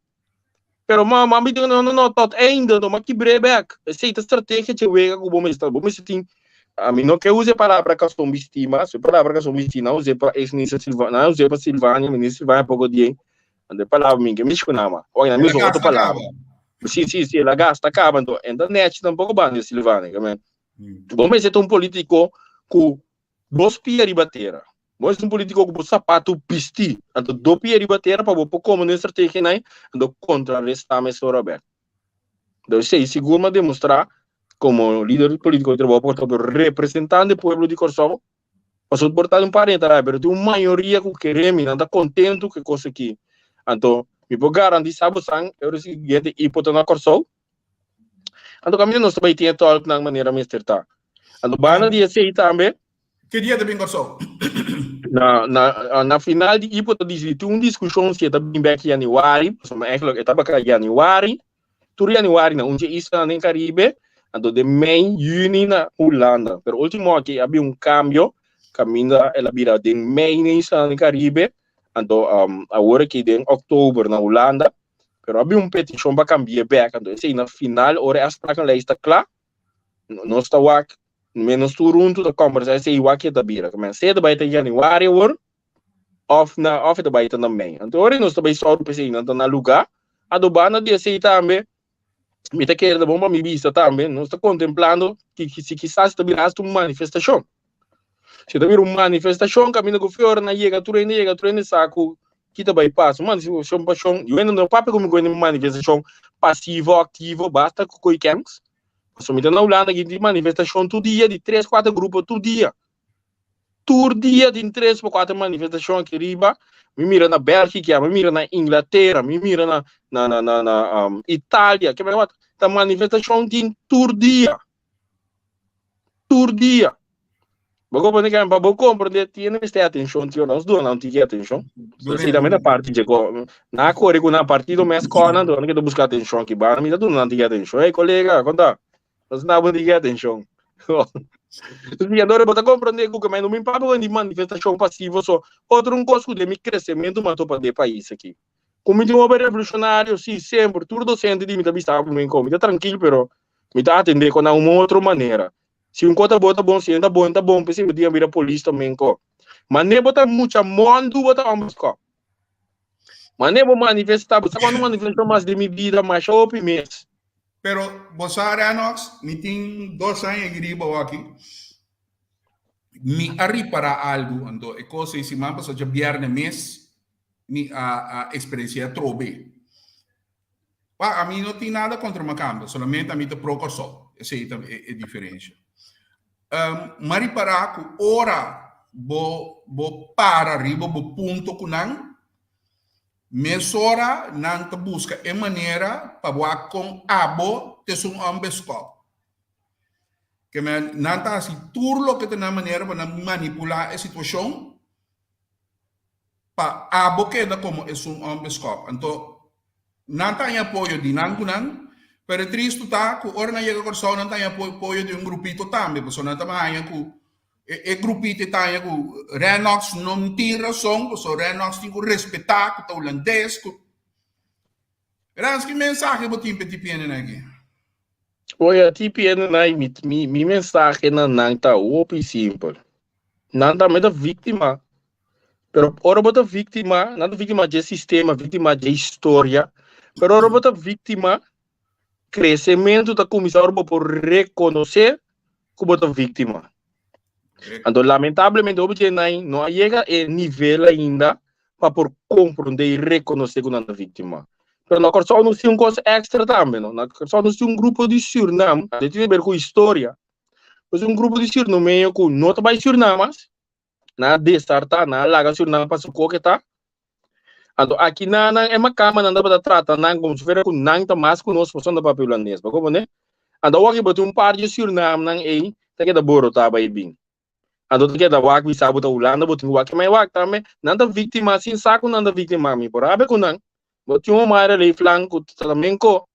Pero mama mi no tot ainda no makibre back. Aceita estratégia que wega ko bomba está. Bomba tem a mim não que use palavra que sou estima, se palavra que sou estima, use para ex-ministra Silvana, use para Silvânia, ministra Silvânia pouco dia. Ande palavra minha, me escunama. Olha, me outra palavra. Sim, ela gasta acaba, então, ainda net tampouco bane Silvana, também. Bom, mas é um político com dois pés de bateria. Mas um político com sapato pisti, então dois pés de bateria para o como não estratégia nem, então contrarrestar mais o Roberto. Então, sei, seguro demonstrar como líder político de trabalho representante do povo de Corsol, para suportar parente, mas tem uma maioria que queremos, não está contente com a coisa aqui. Então, me vou garantir, sabe, eu recebi hipótese na Corsol. Então, kami não sabia ter talk na maneira misterta. Então, bana dia sei também. Que dia de bem Corsol? Na final de hipótese, tem uma discussão se está bem back em Januário, mas é claro, estava aqui em Januário. Tudo Januário, na onde está no Caribe, então de Mei, Juni na Holanda. Pero último aqui havia cambio, caminho ela vira de Mei no Caribe. Então, agora que em outubro na Holanda, pero havia petição para cambiar back. Então, esse na final, ora as placas lá está claro, não está wak, menos turunto da conversa, esse wak que está vira. Mas se vai ter Januário, or off da vai ter na Mei. Então, ora nós também só para esse então na lugar, a do bana de esse também, me tá querendo bom para me vista também, nós está contemplando que se quizás está virando uma manifestação. Se tu vir uma manifestação, caminho com fiore na chega turene saco, kita bypass, manifestação paixão, eu ainda não papo como uma manifestação passivo, ativo, basta com coi camps. Somente na Holanda aqui de manifestação todo dia de 3, 4 grupos todo dia. Todo dia de 3 ou 4 manifestações aqui riba. Me mira na Bélgica, me mira na Inglaterra, me mira na Itália, que é a manifestação de todo dia. Todo dia. Bago pa nika pa bago compreender tiene que ter atenção tio nós do não tinha atenção se também na parte de na corre com na partido mais corna do que buscar atenção aqui ba me do não tinha atenção ei colega conta nós não tinha atenção se agora bota compreender que mas não me papo de manifestação passiva só outro coisa de crescimento matou para o país aqui como de um revolucionário sim sempre tudo docente de me tá estava bem como tá tranquilo pero me tá atender com uma outra maneira. Se conta bota bom, se ainda bom, pensei que dia vira polícia também co. Mas nem bota muita mondo bota ambos co. Mas nem vou manifestar, você quando manifestar mais de minha vida, mais open mês. Pero você Ranox, me tem 2 anos em riba aqui. Me arri para algo, então é coisa esse mapa só de viernes mês, me a experiência trobe. A mim não tem nada contra uma câmera, somente a mim te procurso. Essa é a diferença. Mari para ora bo para arriba bo ponto kunang mesora nang te busca e maneira para com abo te sum ambesco que me nanta si turlo que te na maneira para manipular a situação pa abo que da como é sum ambesco então nanta em apoio de nang kunang. Pero triste tá, que ora na chega Corsol não tem apoio de grupito também, porque não tá mais que grupito tá que Renox não tem razão, porque Renox tem que respeitar o holandês. Grande que mensagem você tem para TPN aqui? Olha, TPN minha mensagem não tá open simples. Não tá mais vítima. Pero ora bota vítima, não vítima de sistema, vítima de história. Pero ora bota vítima crescimento da comissão por reconhecer como a vítima. Então, lamentavelmente, não chega a nível ainda para por compreender e reconhecer como a vítima. Mas na Corsol não tem uma coisa extra também. Na Corsol não tem um grupo de Suriname, a gente tem a ver com história. Mas um grupo de Suriname que não trabalha em Suriname, na desarta, na laga Suriname para o que está. Então, aqui é uma cama, não dá para tratar, não como se fosse com não está mais conosco, só da papel holandês. Como né? Então, aqui botou um par de Suriname, não é, tem que dar boro, tá, vai bem. Então, tem que dar wak, bisa, botar Holanda, botar wak, mas wak também, não dá vítima, assim, saco, não dá vítima, me por abe com não. Botou uma área ali, flanco, também co.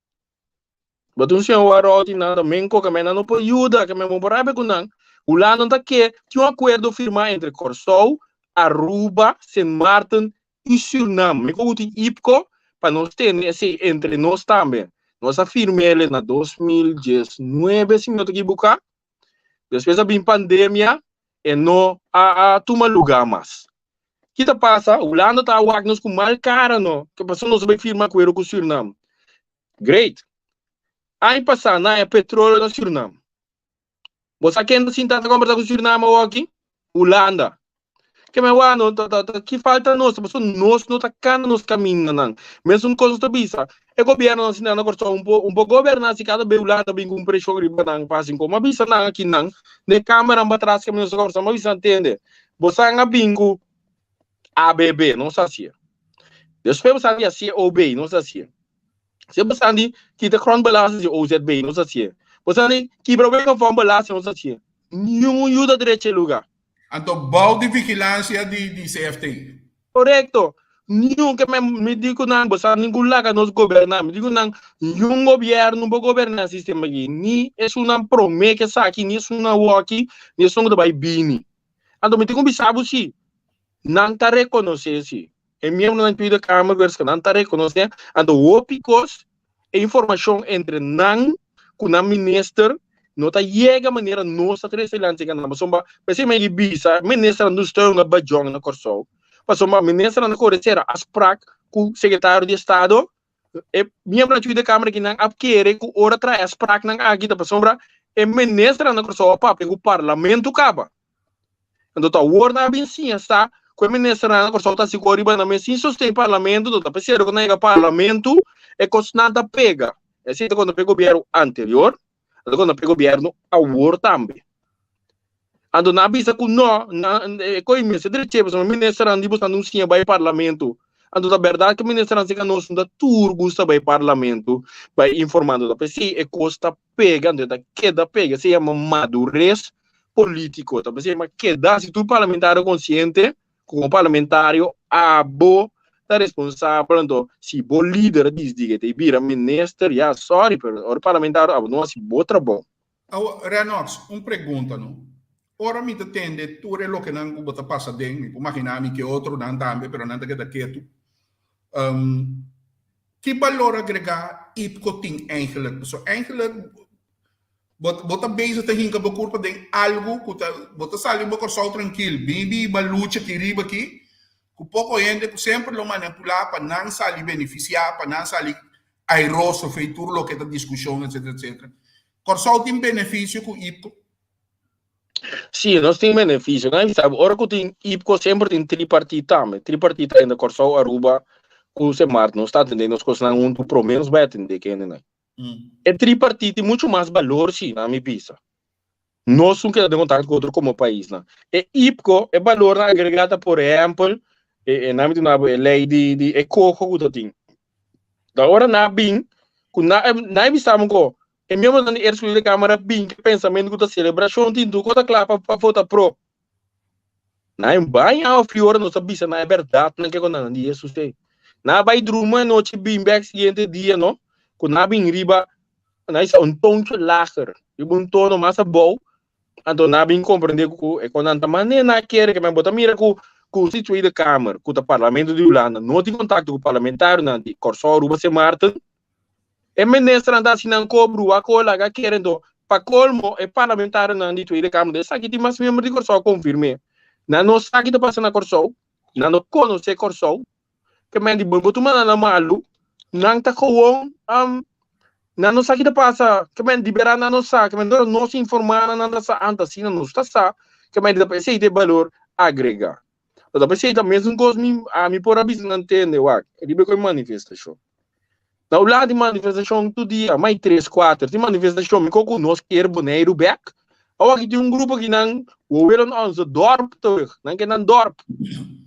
Botou um senhor arroz, não, também co, que não pode ajudar, que me por abe com não. Holanda está aqui, tinha um acordo firmado entre Corsol, Aruba, Saint Martin e Suriname. Me conta IPCO para nós ter entre nós também. Nós afirmamos ele na 2019, se não te equivocar. Depois da pandemia, e não a tomar lugar mais. O que passa? O Holanda está a nos com mal cara, não? Que passou nós vai firmar com o Suriname. Great. Aí passar, não é petróleo no Suriname. Você quer ainda sentar a conversar com o Suriname aqui? Holanda. Que me wano, que falta nós, mas nós não está cá nos caminhos, não. Mesmo coisa da bisa. O governo não se dá um pouco governar se cada vez Holanda bem com pressão riba não fazem como a bisa não aqui não. De câmera para trás que nós agora mas bisa entende. Você anga bingo ABB, não sacia. Depois você anda assim OB, não sacia. Se você anda que te cron balança de OZB, não sacia. Você anda que problema com balança, não sacia. Nenhum ajuda direito lugar. Então, bal de vigilância de CFT. Correto. Nenhum que me digo não, você ninguém lá que nós governamos. Me digo não, nenhum governo não vai governar o sistema aqui. Nem é uma promessa que está aqui, nem é uma walkie, nem é uma vai bini. Então, me digo, sabe se não está reconhecendo se. É mesmo na Twitter Câmara, não está reconhecendo. Então, o picos é informação entre não com o ministro. Não está chega a maneira nossa três anos que não somos pensei me bisa ministra não está na bajong na Corsol passou uma ministra na Coreira as prac com secretário de estado e minha branca da câmara que não apquere com hora traz as prac não aqui da sombra e ministra na Corsol para o parlamento caba então tá o na bem sim está com a ministra na Corsol tá se corriba na mesa sim sustém parlamento do tá pensando que não parlamento é constante pega é assim quando pegou o governo anterior quando pegou o governo ao também. Ando na bisa com não, coi me se direito para o ministro andi buscando anuncia vai parlamento. Ando da verdade que o ministro andi não sunda turbo está vai parlamento, vai informando da PC e costa pegando da queda pega se chama madurez político, tá se chama queda se tu parlamentar consciente, como parlamentário a bo da responsável, então, se o líder diz que te vira ministro, já, sorry, pero o parlamentar, não se botra bom. Renox, pergunta, não? Ora, me entende, tu é o que não bota passa dentro, me imaginar que outro não também, pero não está quieto. Que valor agregar IPCO tem eigenlijk? So, eigenlijk, bota bezig te hinken bij corpo de algo, bota salir um pouco só tranquilo, bibi, balucha, kiriba aqui, com pouco gente, sempre lo manipular para não sair beneficiar, para não sair airoso, feitura, lo que é discussão, etc, etc. Corsol tem benefício com IPCO? Sim, nós temos benefício, né? Sabe, ora que tem IPCO sempre tem tripartita, tripartita ainda Corsol, Aruba, com o Semar, não está atendendo, nós conseguimos um do pro menos vai atender, que né? É tripartite muito mais valor, sim, na minha pista. Nós não queremos contato com outro como país, né? E IPCO é valor agregado, por exemplo, na lei de ecoco que tem. Da hora na BIM, na visamos com, e mesmo na escola de câmara BIM, que pensamento da celebração tem tudo que claro para votar pro. Na vai ao frio não sabe se na é verdade, não que quando dia isso sei. Na vai druma noite BIM back seguinte dia, não? Quando na BIM riba, na isso tom lager, e um tom mais bom. Então na BIM compreender que é quando a maneira na quer que me bota mira com o situado da Câmara, com o Parlamento de Holanda, não tem contato com o parlamentário, não tem Corsol, Aruba, Saint Martin, e ministro anda assinando cobro, a cola, que querendo, para colmo, é parlamentário, não tem situado da Câmara, isso aqui tem mais membro de Corsol, confirme. Não sabe que está passando na Corsol, não conhece Corsol, que me diz, botou uma na malu, não está com na não sabe o que passa, que men liberar na não sabe, que men não se informar na não sabe, antes assim não está sabe, que men depois sei de valor agrega. Depois sei também mesmo coisa a mim por abis não entende, uai, ele be com manifestação. Na lado de manifestação todo dia, mais 3, 4, de manifestação, me coco nós quer boneiro back. Ou aqui tem grupo que não, o willen onze dorp terug, não que não dorp.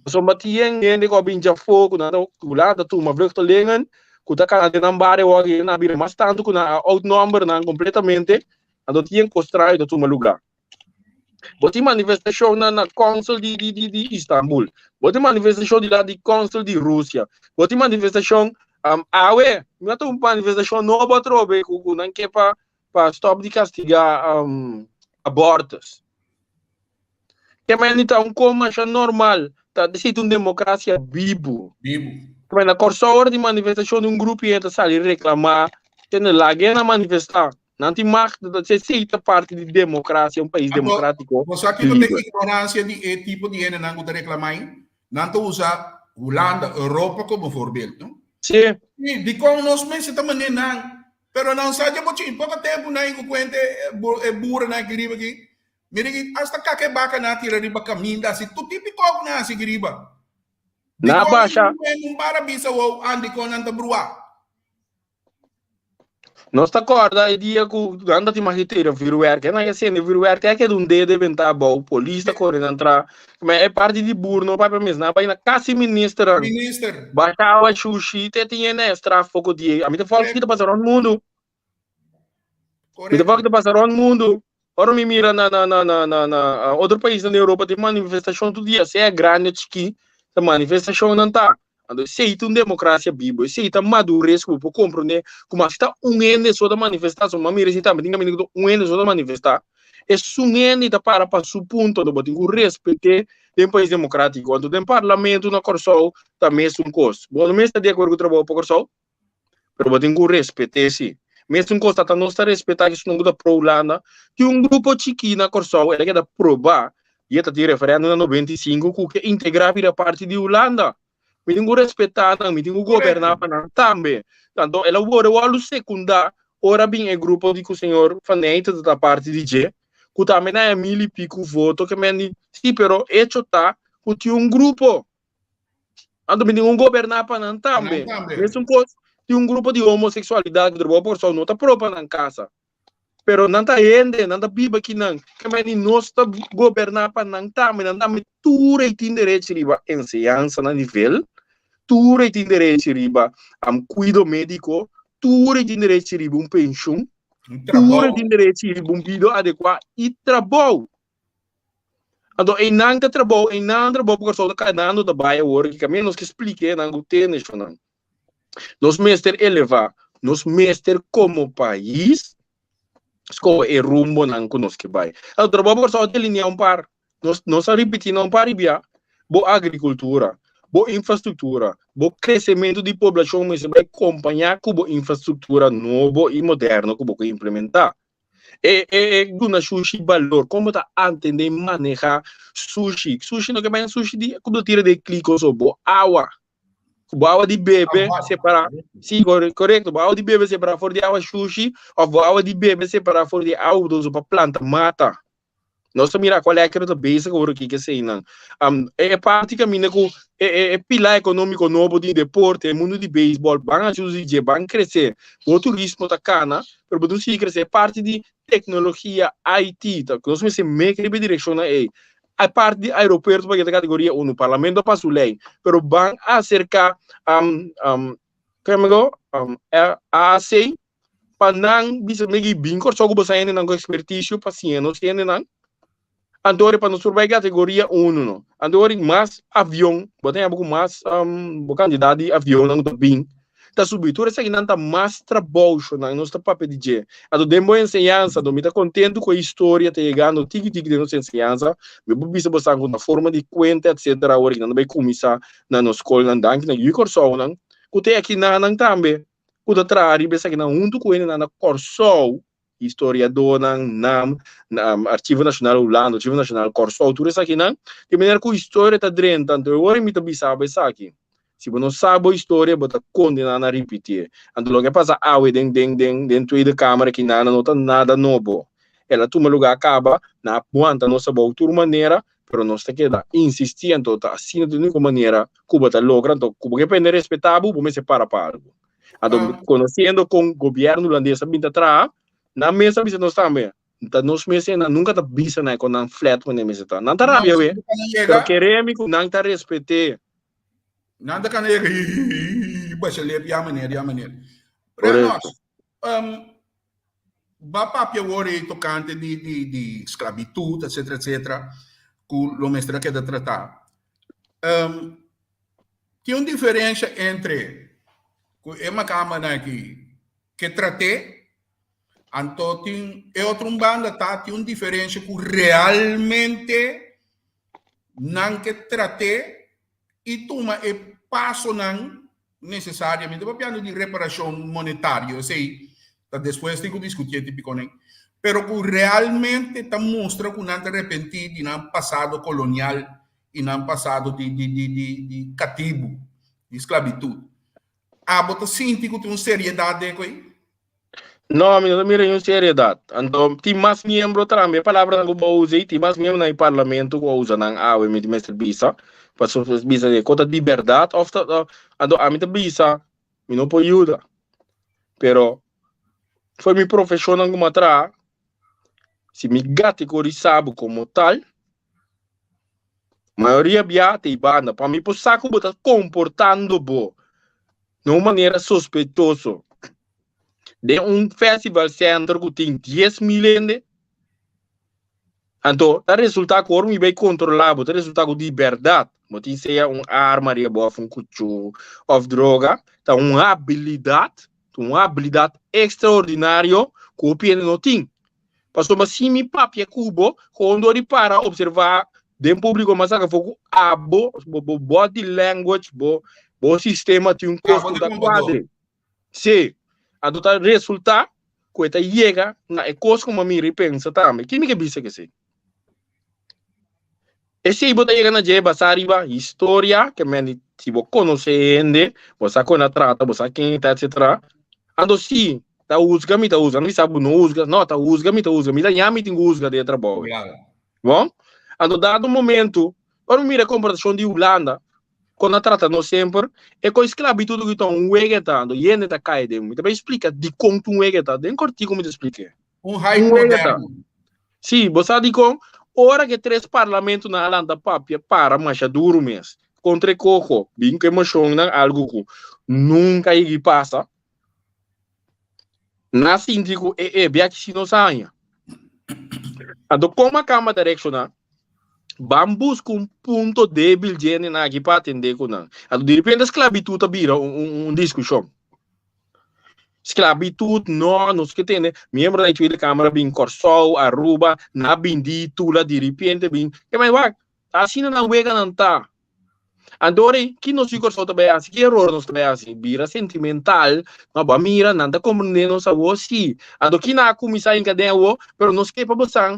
So matien yende ko binja fogo na kulada tu ma vluchtelingen kuta kan de nambare o aqui na bira mas tanto kuna outnumber na completamente ando tien costrai do tu maluga. Boti manifestação na consul de Istanbul. Boti manifestação de lá de consul de Rússia. Boti manifestação awe, não tem manifestação nova trobe ku não que pa stop de castigar abortos. Que mas então como é normal, tá decidindo democracia vivo. Mas na hora de manifestação de grupo entra sair reclamar, tem lá na manifestar. Não tem mais de ser parte de democracia, país democrático. Você aqui não tem ignorância de tipo de gente não está reclamando, não usa Holanda, Europa como voorbeeld. Sim. De como nós mesmos também não, pero não sabe muito pouco tempo na enquanto é burra na griba aqui. Mirigi hasta kake baka na tira riba kaminda si tu tipiko na si griba. Na baixa. Não para bisa wo andi ko nanta brua. Nós tá corda e dia ku anda ti magiteira viruer que não é assim viruer que é de dedo inventar bom polícia correndo entrar mas é parte de burno para mesmo na vai na casa ministra. Baixa a sushi te tinha né tráfico de a mim te fala que tá passando no mundo. Me te fala que tá passando no mundo. Ora me mira na outro país na Europa tem manifestação todo dia, se é grande aqui, a manifestação não tá. Ando sei tu democracia viva, sei tá madurez para compreender como está ende só da manifestação, mas mira se tá, mas ninguém ende só da manifestar. É ende tá para su ponto do botin com respeito em país democrático, quando tem parlamento na Corsol também é custo. Bom, mesmo de acordo com o trabalho para Corsol, pero botin com respeito sim. Mesmo constata não está respeitar isso não da pro Holanda que grupo chiquinho na Corsol ele quer provar e está de referendo na 95 que integrar a parte de Holanda me tenho respeitar me tenho governar para também então ela o secundário ora bem é grupo de que o senhor Faneita da parte de G que também é 1000 e pico voto que me sim pero hecho tá que grupo então me tenho governar para também mesmo coisa de grupo de homossexualidade que trabalha por só não está própria na casa. Pero não está ende, não está viva aqui não. Que mas não está governar para não tá, mas não tá me tudo e tem direito riba ensinança na nível, tudo e tem direito riba cuido médico, tudo e tem direito riba pensão, tudo e tem direito riba vida adequado e trabalho. Então, em não trabalho por só da canando da baia work, que menos que explique não o tênis não. Nós mestre elevar, nós mestre como país, escolhe é rumbo não conosco vai. O trabalho só delinear par, nós repetir não par ibia, boa agricultura, boa infraestrutura, bom crescimento de população, mas vai acompanhar com boa infraestrutura nova e moderna que vai implementar. Duna sushi valor, como tá entender manejar sushi não que mais sushi de como tira de clique ou boa água. Bawa de bebê separar, sim, correto. Bawa de bebê separar for de água sushi, ou bawa de bebê separar for de água do para planta mata. Nós mira qual é aquele base que sei não. É parte que mina com pilar econômico novo de deporte, mundo de beisebol, van ajudar, van crescer. O turismo tá cana, pero bodo se crescer parte de tecnologia IT, tá. Nós me meio que direção aí. A parte de aeroporto para a categoria 1, o parlamento passou lei, pero van acerca AC para não bisa megi bincor só que você não com expertise para ciência não andore para nós para categoria 1 não andore mais avião botem pouco mais candidato de avião não tá bem tá subitura essa que não tá mais trabalho não nós tá papel de G a do boa ensinança do me tá contente com a história tá chegando tique de nossa ensinança me bisa botar com uma forma de conta etc agora não vai começar na nossa escola não que na Corso não que tem aqui não também o da trari bisa que não junto com ele na Corso historiador na Arquivo Nacional Holanda Arquivo Nacional Corso tudo isso aqui não de maneira que a história tá dentro tanto agora me tá bisa aqui Se você não sabe a história, você condena a repetir. Então, o que passa den tweede câmara que não tem nada novo. Ela toma lugar acaba, na aguanta nossa outra maneira, pero nós te queda insistindo, tá assim de única maneira, Cuba está logra, então Cuba que pende respeitável, vamos separar para algo. Então, conhecendo com o governo holandês, vindo atrás, na mesa bisa nós também. Então, nós meses nunca tá bisa né, com um flat com a mesa tá. Não tá rabia, we. Pero queremos que não tá respeite. Nada kan er basta lep ja meneer. Correcto. Ba papia worry tocante di esclavitud, etc. Que lo mestre que da tratar. Tem uma diferença entre que é uma câmara que tratei, então tem outra banda tem uma diferença que realmente não que tratei e toma e passo não necessariamente para piano de reparação monetária, eu sei, depois tem que discutir tipo nem, pero que realmente mostra que não te arrepentir de um passado colonial e não passado de cativo, de esclavitud. Você sente que tem uma seriedade aí? Não, não mira em seriedade. Então, tem mais membros também, a palavra que eu usei, tem mais membros no parlamento que usam na AUE, me mestre Bisa, para os Bisa de cota de liberdade, a minha Bisa, me não pode ajudar. Pero, foi minha profissão como atrás, se me categorizava como tal, a maioria biata e banda, para mim, por saco, botar comportando bo, de uma maneira suspeitosa. De festival center que tem 10 mil ende. Então, o resultado que eu vai controlar, o resultado de liberdade, mas seja arma, um cucho, ou droga, tá uma habilidade extraordinária que o PN não tem. Porque mas se me papia cubo, quando ele para observar de público, mas que foi o body language, o sistema tem custo da quadra. Sim. Então, o resultado, quando chega, é coisa como a minha pensa também. Quem me pensa que sim? E se você chega na jeba, arriba história, que se você conhece, você trata, você quem está, etc. Então, se tá usa, não sabe, não usa, não, tá usa, me dá me tem usa de trabalho. Bom? Então, dado momento, quando mira a comparação de Holanda, quando trata não sempre, é com esclavitud que estão uegetando, e ainda cai de mim. Também explica de como tu uegeta, de corti como te explique. Hype moderno. Sim, você diz com hora que 3 parlamentos na Holanda papia para marcha duro mês, contra coco, bem que emoção algo que nunca aí passa. Na síndico bem que se não sai. Então, como a Câmara direcionar, vamos buscar ponto débil de aqui para atender com não. Então, de repente, a esclavitud vira discussão. Esclavitud, não que tem, né? Membro da Câmara, bem Corsol, Aruba, na Bindi, Tula, de repente, bem. Que mais vai? Assim não vega não tá. Andore, que nós ficamos só também assim, que erro nós também assim, vira sentimental, mas ba mira nada compreendendo sa wo si. Ando que na comissão em cadeia wo, pero nós que para buscar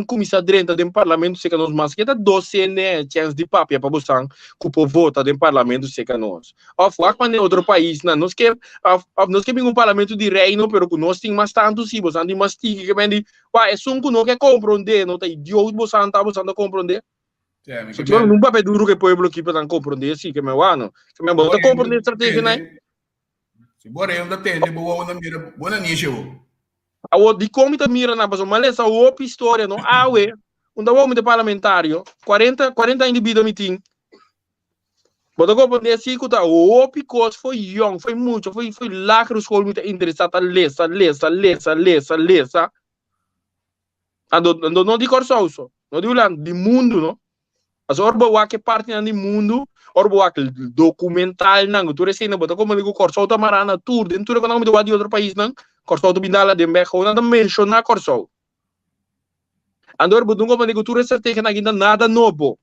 comissão dentro do parlamento se que nós mais que tá 12 né, chance de papel para buscar que o vota do parlamento se que nós. Of quando em outro país, nós que um parlamento de reino, pero que nós tem mais tanto si, você anda mais tique que vem de, é só que não quer compreender, não tá idiota você anda compreender. Se tiver um papel duro que o povo aqui para compreender, sim, que é meu ano, que me bota compreender a estratégia, né? Se bora ainda tem, boa na mira, boa nicho. A o de como tá mira na pessoa, mas essa outra história, não? Ué, onde o homem de parlamentário, 40 indivíduos meeting. Bota compreender assim que tá, o picos foi young, foi muito, foi lá que os colos muito interessado, lesa. Ando não de Corsauso, não de Holanda, de mundo, não? As orbo que parte do mundo, orbo que documental não, tu recém não botou como digo Corsol tá marana tour, dentro do canal de outro país não, Corsol do bindala de Mexico, não mencionar Corsol. Andor botou como digo tu recém que não nada novo.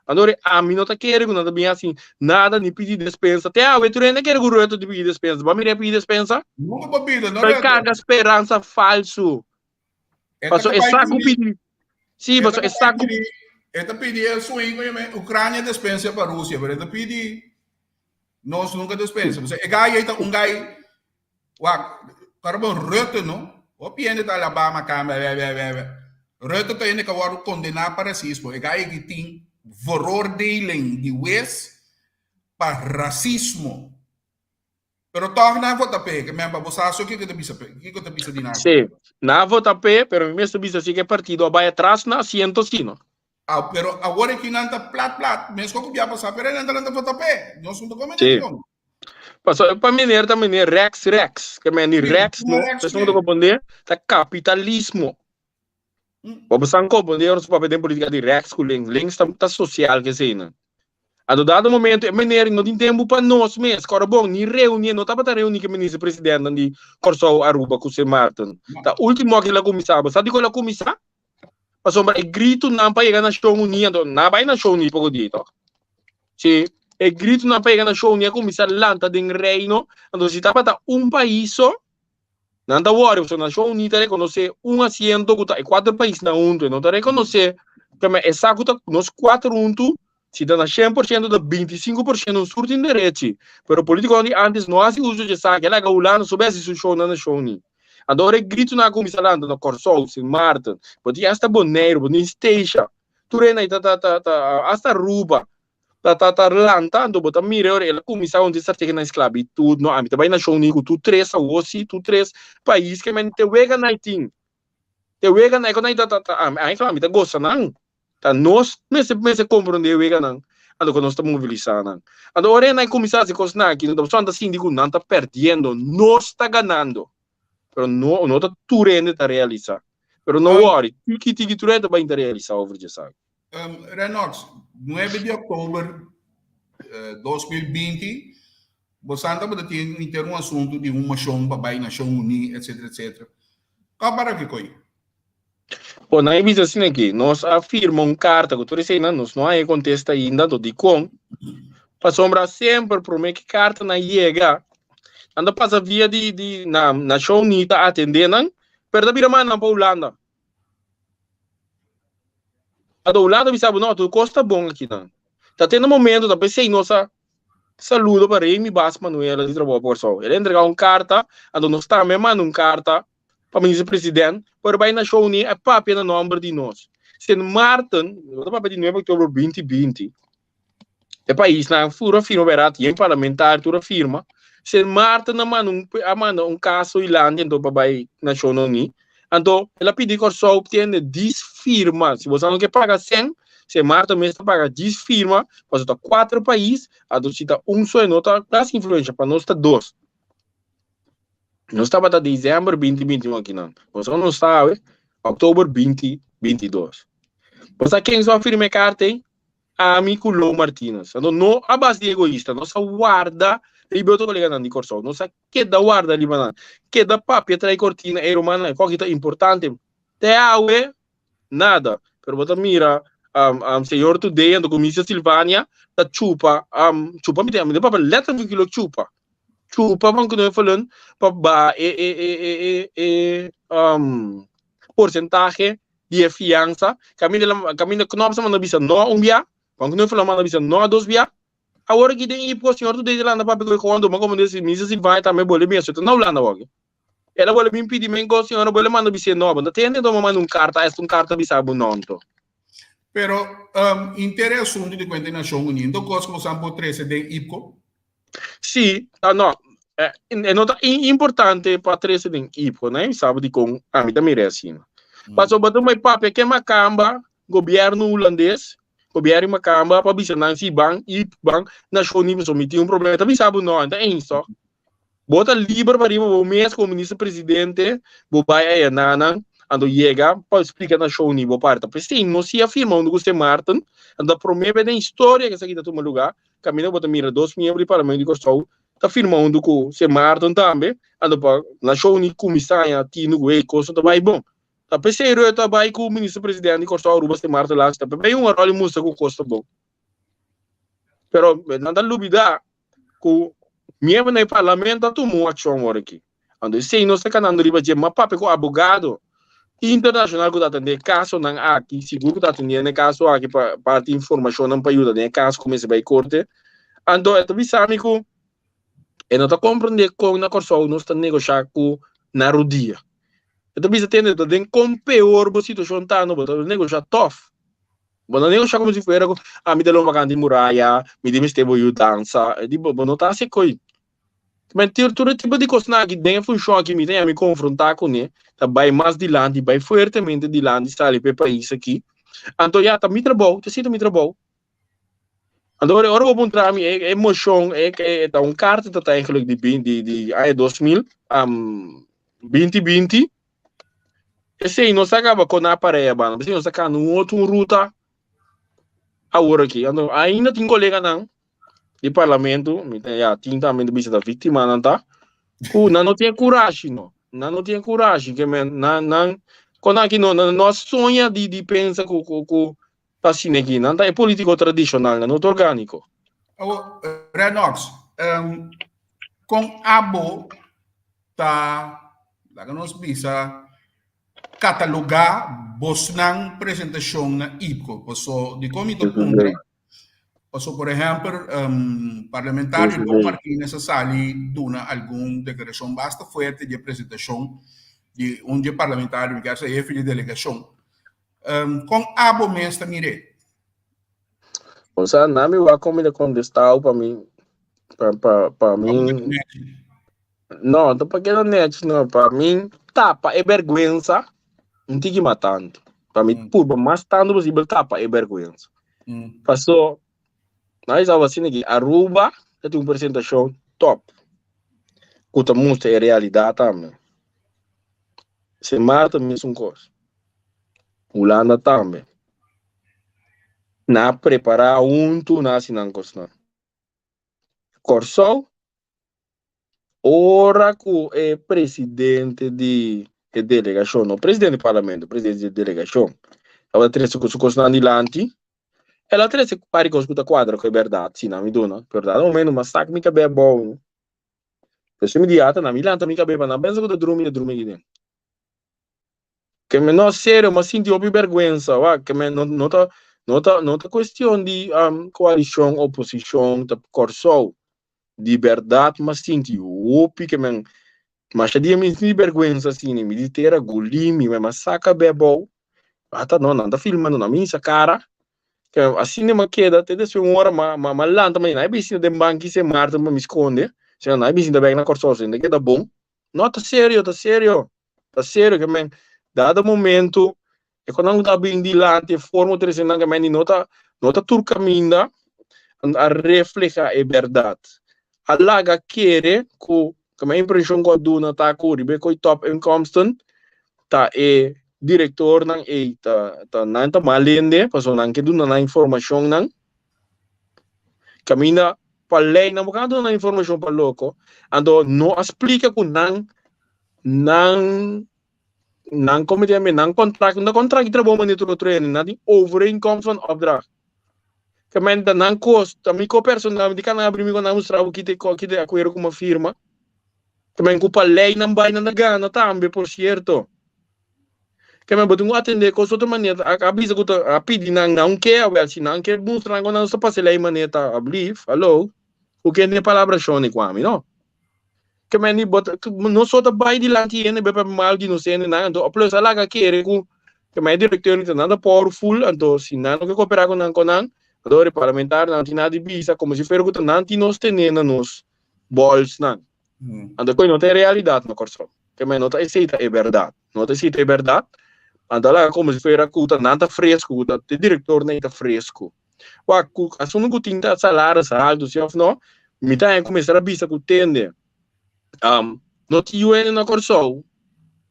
Andor a mim não tá querendo nada bem assim, nada nem pedir dispensa. Até a tu ainda quer guru de pedir dispensa, vamos me pedir dispensa? Não papida, não. Foi carga esperança falso. Passou essa pedir. Sim, passou essa Esta pedi a swing, Ucrânia dispensa para a Rússia, mas esta pedi Nós nunca dispensamos. E gai ita ungai wa karbo Rutte no. O piende ta Alabama Câmara. Rutte ta ene ka waru condenar para racismo. E gai que tem veroordeling die wees para racismo. Pero toch na vota pe, que memba bosaso que te bisa dinar. Sim, na vota P, pero mesmo bisa assim que partido vai atrás na asiento sino. Ah, pero agora que nanta plat, mesmo que já passar, pero nanta vota pe. Nós não comemos Sim. não. Passou para mineiro também Rex, que é Rex, não, pessoal não compreender, tá capitalismo. Vamos não compreender os papéis de política de Rex, com links tá social que sei, né? A dado momento, é mineiro não tem tempo para nós mesmos, cara bom, ni reunião, não estava reunião que o ministro presidente de Corsou Aruba com o Martin. Tá último que ele começava, sabe qual é começar? Passou para grito não para chegar na show unia, não vai na show unia pouco dito. Sim. E grito na pega na show nia começar lanta de reino, então se tava país só, não tá worry, na show nia tá reconhecer assento que tá 4 países na não tá reconhecer que é saco tá nós 4 se dá na 100% da 25% no surto em direito, pero político antes não há uso de saque, ela gaulando soubesse se show na show nia. Agora grito na começar lanta na Corsol, St. Martin, pode hasta Bonaire, pode Station, Turena hasta Aruba. Lanta, ando bota mira ela começar onde está chegando na esclavitud, no âmbito vai na show nico tu 3 país que men te wega na ting. Te wega na quando ai claro, me gosta não. Tá nós nesse compreender wega não. Ando quando estamos mobilizando. Ando ora na começar se cosna aqui, não só anda síndico não tá perdendo, nós está ganhando. Pero não tá turende tá realizar. Pero não worry, o que turende vai realizar over já sabe. Renox, 9 de outubro 2020, você anda para ter um assunto de uma show para a Nação Unida, etc. Qual para que coi? Bom, na visa assim aqui, nós afirmamos carta que tu recém, nós não há contesta ainda do de com, para sombra sempre promete que carta não chega, anda passa via na Nação Unida atendendo, perda vira mana para Holanda. A do lado me sabe não, tu costa bom aqui não. Tá tendo momento da PC nossa saludo para Remy Bas Manuela de trabalho por só. Ele entregou carta, a do nós também manda carta para o ministro presidente, para vai na show ni é papel na nome de nós. St. Martin, o papel de 9 de outubro 2020. É país na fura firma barato, e parlamentar tura firma. St. Martin na manda caso Irlanda então para vai na show ni. Então, ela pediu que só obtenha 10 firmas. Se você não quer pagar 100, se Marta mesmo paga 10 firmas, você está 4 países, a você está só e não está quase influência, para nós está 2. Nós estava até dezembro 2021 aqui, não. Você não sabe, outubro 2022. Você quem só firma carta, hein? Amigo Lou Martínez. Então, não a base de egoísta, nós guarda ribeto colega di corso, non sa che da guarda lì banana, che da papia tra i cortina e romana, cosa importante, te aue, nada, per bota mira, senhor today, ando comisia Silvania, da chupa mi tem, de papel letra do kilo chupa van kunnen vullen, papa porcentaje de fianza, camina knopsa man bisa no via, van kunnen vullen man bisa no 2 via. Agora que tem o senhor do desde lá na papel quando mas como disse misa se vai também bole bem certo não lá na hoje ela bole bem pedir men go senhora bole manda bise nova não tem então manda carta bisa bononto pero interesse de conta na Nação Unida então coisa como sampo 13 de IPCO sim no é nota importante para 13 de IPCO né sabe de com a mim também é assim mas o bato mais papel que macamba governo holandês governo macamba para bisanan si bang Nação Unida somente problema também sabe não então é isso bota livre para o mês com o ministro presidente vou vai aí nana ando chega para explicar na Nação Unida vou parte porque sim não se afirma onde você Martin anda promete a história que essa aqui tá tomando lugar caminho bota mira 2 membros de parlamento de Corsou tá firmando com o Martin também ando para Nação Unida comissária tino o coisa tá vai bom. Tapi saya itu baik ku ministro presidente de Corsou Aruba se Marta lá, tapi bem um rol música com custo bom. Pero nada lubida ku membro no parlamento tu mu ação agora aqui. Ando sei não se canando riba de mapa com advogado internacional que tá atendendo caso não aqui, seguro que tá atendendo caso aqui para informação não para ajuda né caso como se vai corte. Ando é tu sabe ku E nós compreendemos que na Corsol nós estamos negociando com na rodia. Então, bisa tendo de com pior a situação tá no botar negociar tough. Bom, negociar como se fosse a me deu uma grande muralha, me deu esteve eu dança, e digo, bom, não tá se coi. Mas tudo tipo de coisa que tem função aqui me tem a me confrontar com ele, tá vai mais de lado, vai fortemente de lado, está ali para país aqui. Então, já tá me trabalho, tá sendo me trabalho. Então, agora vou mostrar a minha emoção, tá carta tá eigenlijk de 2020. E sim, nós acaba com a parede, mas nós acaba num outro ruta agora aqui. Então, ainda tem colega não de parlamento, já tem também de visita vítima, não tá? Não tem coragem, não tem coragem, que não quando aqui não sonha de pensar com assim aqui, não é político tradicional, não é orgânico. Renox, com abo tá lá que nós bisa catalogar bosnang apresentação na IPCO, passo de comito contra, passo por exemplo, parlamentário Dom Martínez Sassali dona alguma declaração basta forte de apresentação de de parlamentário que é chefe de delegação. Com abo mesmo mire. O sea, não me vai comer contestar para mim, para mim. Não, não para que não net, não para mim tapa é vergonha. Não tem que matar. Para mim, por mais tanto possível, tapa é vergonha. Passou, nós estávamos assim aqui, Aruba, tem uma apresentação top. Cuta mostra a realidade também. Se mata mesmo coisa. Holanda também. Na preparar tu nasce na costa. Corsol, ora que é presidente de delegação, não presidente do parlamento, presidente de delegação. Ela tem essa coisa de lanti. Ela tem essa pari coisa da quadra, que é verdade, sim, não me dona, verdade. Ao menos, mas sabe que é bom. Se me diata na Milanta, me cabe para na benção que eu dormi aqui dentro. Que me não sério, mas sinto ouvi vergonha, que me não tá questão de coalição, oposição, tá Corsol, de verdade, mas sinto ouvi que me mas a dia me vergonha assim, me ditera golimi, mas saca bebo, até não tá filmando na minha cara, que assim me queda, até se uma hora malanta, mas não é bem de banco se marta, me esconde, se não é bem de bem na Corsol, ainda que tá bom, não tá sério, que me dado momento, e quando não está bem dilante, forma de que me nota turca minda, a refleja a verdade. A laga quer que a impressão que eu dou na tá com o top income, tá é diretor não é tá não tá malende, passou não que dona na informação não, caminha para lei não bocado na informação para louco, então não explica que não commitment, não contract de trabalho monitor training, não tem overeenkomst van opdracht. Que men dan não custa, me co personal, de canal abrir me quando mostrar o que te acordo com uma firma. Que men culpa lei não vai na gana também, por certo. Que men botung atender com outra maneira, avisa que a pedir não quer, se não quer mostrar quando não está passando lei maneira, abrir, alô, o que é palavra chone com a mim, não? Que men não só tá vai de lá tiene be mal de não sei nada, então plus a laga quer que men diretor não nada powerful, então se não que cooperar com adore parlamentar não tem nada de visa, como se fosse que não tem nos tenendo nos bols não. Então coi não tem realidade no Corsol. Que men não tá aceita é verdade, não tá aceita é verdade. Então lá como se fosse que não tá fresco, o diretor nem tá fresco. O assunto que tinha salários altos, se não, me tá começar a visa que tende. Não tinha no Corsol,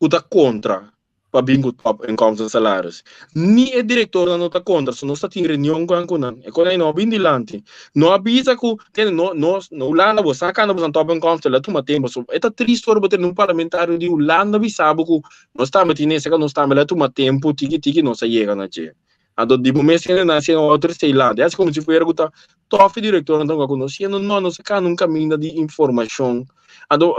o tá contra para bingo top em causa de salários. Nem o diretor não está contra, se não está em reunião com a Conan. E quando não vem dilante, não avisa que no Holanda você saca não top em causa lá toma tempo. É triste para botar no parlamentário de Holanda avisava que não está metendo nesse que não está lá toma tempo, tiki não se chega na che. Ado de momento se não se outro sei lá, é como se fosse que top diretor não conhecendo, não saca num caminho de informação. Ado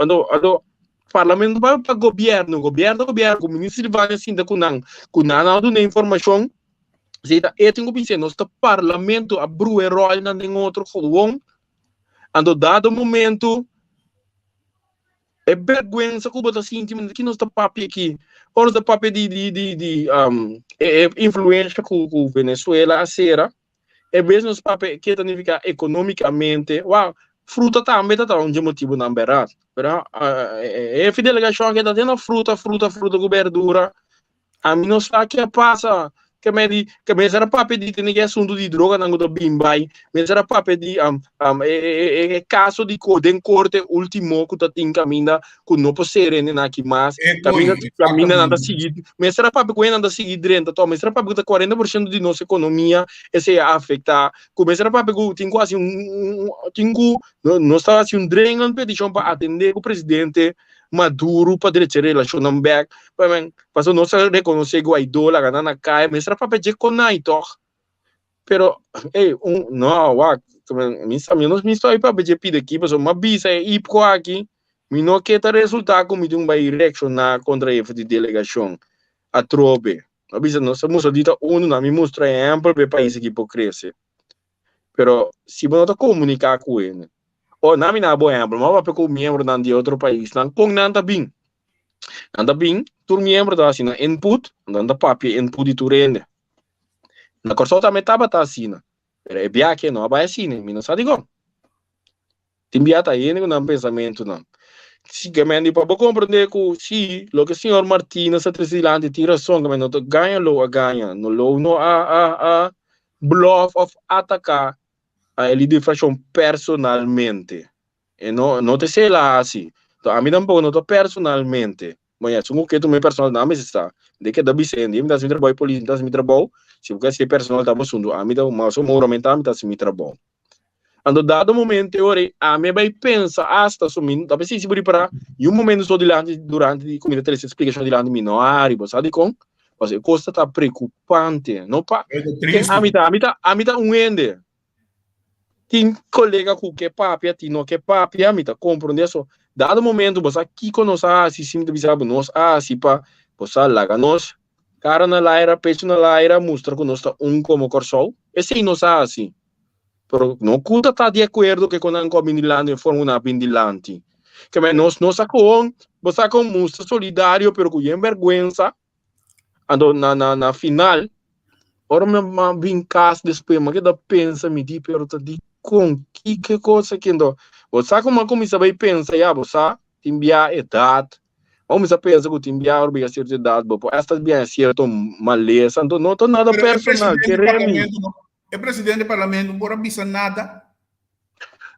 parlamento para o governo, o ministro Silvana assim da Kunan não dá informação, se tá tem que pensar, nosso parlamento abriu o rol na outro colão, ando dado momento É vergonha que você sente que nós está papi aqui. Ou nós está papi de influência com Venezuela, a cera. É mesmo os papi que significa economicamente. Uau, fruta também está um motivo não barato. É a delegação que está tendo fruta com verdura. A mim não sabe o que passa. Que me será para pedir que ninguém assunto de droga não do bimbai, me será para pedir caso de corte último que tá tem caminha que não pode ser né aqui mais caminha nada seguir, me será para pedir nada seguir dentro, então me será para pedir 40% de nossa economia esse afeta, me será para pedir tem quase não está assim dreno petição para atender o presidente Maduro para direita relação não back, para não se reconhecer Guaidó la ganana cai, mas será para pedir com nai toch. Pero não, não me estou aí para pedir pedir aqui, mas uma bisa é ipco aqui, me não quer resultar como de vai reaccionar contra a de delegação a trobe. A bisa não estamos a dita não me mostra exemplo para país que pode crescer. Pero se você não comunicar com ele o namin na bo exemplo, mas para o membro de outro país, não com nada bem. Nada bem, tu membro da assim, input, nada papi input de tu rende. Na corso também estava assim, é bia que não vai assim, me não sabe como. Timbia tá aí com um pensamento não. Se que me para compreender que se lo que o senhor Martínez a tresilante tira som que não ganha lo a ganha, no a bluff of atacar a ele de fração personalmente. E não te sei lá assim. Então, a mim também não tô personalmente. Mas se que tu me personal não me está. De que da Vicente, me dá se trabalho polícia, dá se me trabalho. Se você ser personal tá bom, a mim dá mas o moralmente me dá se me trabalho. Ando dado momento ora a mim vai pensa hasta sumindo, talvez se para e um momento estou durante comida três explicação de lá de minório, sabe com? Mas a coisa tá preocupante, não pa. A mim tá um ende. Tem colega que papia, tem não que papia, me tá compreendendo isso. Dado momento, você aqui conosco, se sinta bisabo nós, se pa, você laga nós, cara na laira, pecho na laira, mostra que nós tá como corsol. Esse não sabe assim. Pero não conta tá de acordo que quando come nilando forma uma bindilante. Que mas nós sacou, você com mostra solidário, pero com vergonha. Ando na final, ora me vincas depois, mas que da pensa me di, pero tá di com que coisa que ando você como começa a pensar você timbia idade vamos a pensar que timbia obrigação de idade esta bem certo maleza não tô nada personal o presidente do parlamento não pode avisar nada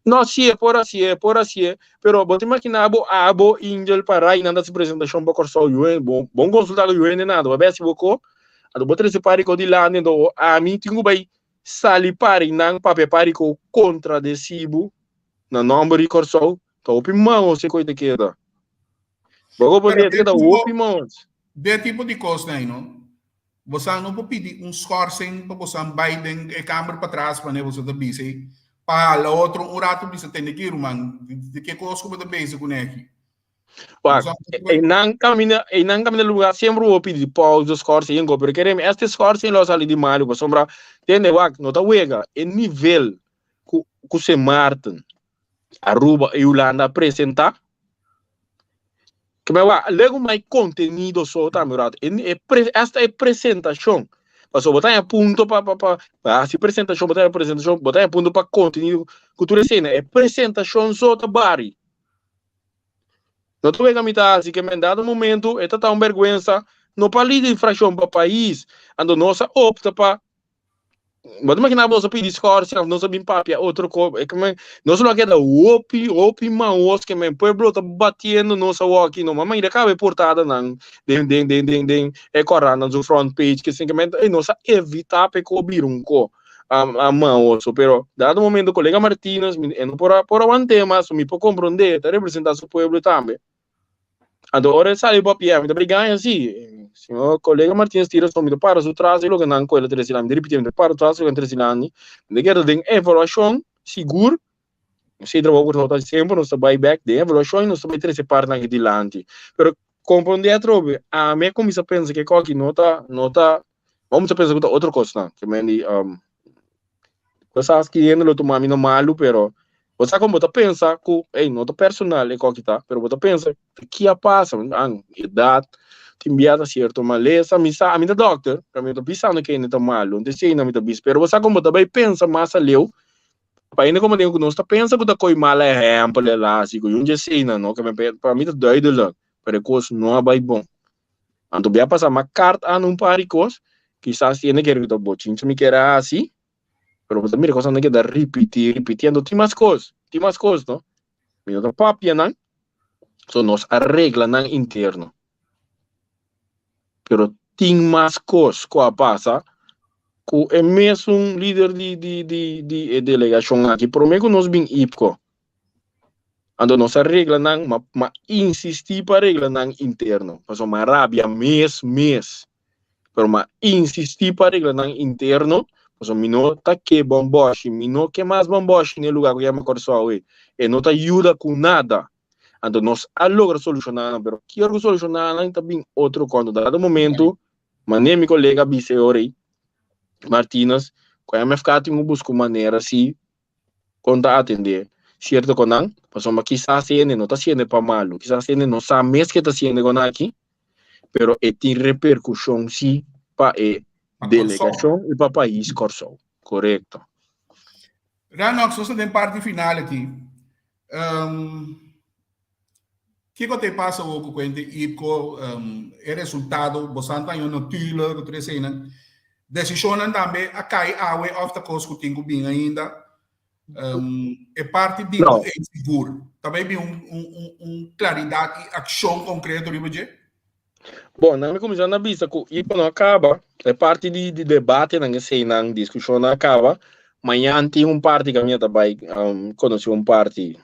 não se é por assim pero você imagina abo Angel para ir nada se apresentação para corso UN bom consultar o UN nada vai ver se você a botar esse pare com de lá então a mim tenho vai sali pari nang papel ko contradesivo na número de corso tá opimão se coisa que dá vou poder ter da opimão de tipo de coisa aí não você não pode pedir scorsing para você Biden e câmera para trás para você da bise para o outro rato bisa tem que ir man de que coisa como da base com aqui e não caminha lugar sempre o pedir pausa scorsing em porque queremos este scorsing lo sali de mal com sombra tem não tá wega em nível que se Martin Aruba e Holanda apresentar que me va lego mais conteúdo só tá mirado esta é apresentação mas botar em ponto para se apresentação botar em ponto para conteúdo cultura cena é apresentação só tá bari não tô vendo a mitad assim que me dado momento é tá uma vergonha não para lhe de fração para país ando nossa opta para mas imagina você pedir discurso não sabe papia outro é que não só que da opi maos que me pueblo tá batendo nossa aqui não mas ainda cabe portada não den é correndo no front page que simplesmente nossa evitar para cobrir a maos pero dado momento colega Martínez não por um tema me pode compreender tá representar seu pueblo também agora sai papia me tá brigando assim senhor colega Martins tira somente para o traço e logo não coela três anos de repetir para o traço com três anos de que tem evaluação seguro se trabalha com total sempre não está back de evaluação não está vai três parte aqui dilante pero compreender trobe a me começa a pensar que qualquer nota vamos a pensar que outra coisa não que me coisas que ainda lo tomamos no malo pero Você como você pensa que nota personal é qual que tá, pero você pensa que a passa, idade, timbiata certo, maleza, a minha doctor, para mim tô pensando que ainda tá malo, não sei na minha bis, pero você como também pensa massa leu, para ainda como tem que nós tá pensa que tá coi mal exemplo lá, assim, que um dia sei não, que para mim tá doido lá, para coisa não vai bom. Anto bia passar uma carta num paricos, quizás tiene que ir botin, se me quer assim, pero você mira coisa não que dá repetindo, tem mais coisas, não? Minuto papia não, só nós arregla não interno. Pero tem mais coisas que a passa, que é mesmo um líder de delegação aqui, por mim que nós bem IPCO. Ando nós arregla não, mas insistir para arregla não interno, mas uma rabia mês, pero mas insistir para arregla não interno, mas mino tá que bomboche, mino que mais bomboche no lugar que eu me corso e não tá ajuda com nada. Ando nós a logra solucionar, pero quero solucionar não também outro quando dado momento, mas nem meu colega Biseori Martínez, quando me ficar tem busco maneira assim, quando atender. Certo que não, mas uma quizás ele não está sendo para malo, quizás ele não sabe mesmo que está sendo com aqui, pero tem repercussão sim para a delegação e para o país corso, correto? Ranox, nós temos parte final aqui. Que te passa o que quente IPCO, o resultado, bastante aí no tilo, que tu cena, decisão também a cai awe of the coast que tem bem ainda. É parte de seguro. Também tem claridade e ação concreta, Ribeje? Bom, na minha comissão na vista que IPCO não acaba, é parte de debate, não sei, não discussão não acaba. Amanhã tem parte que a minha também conheceu parte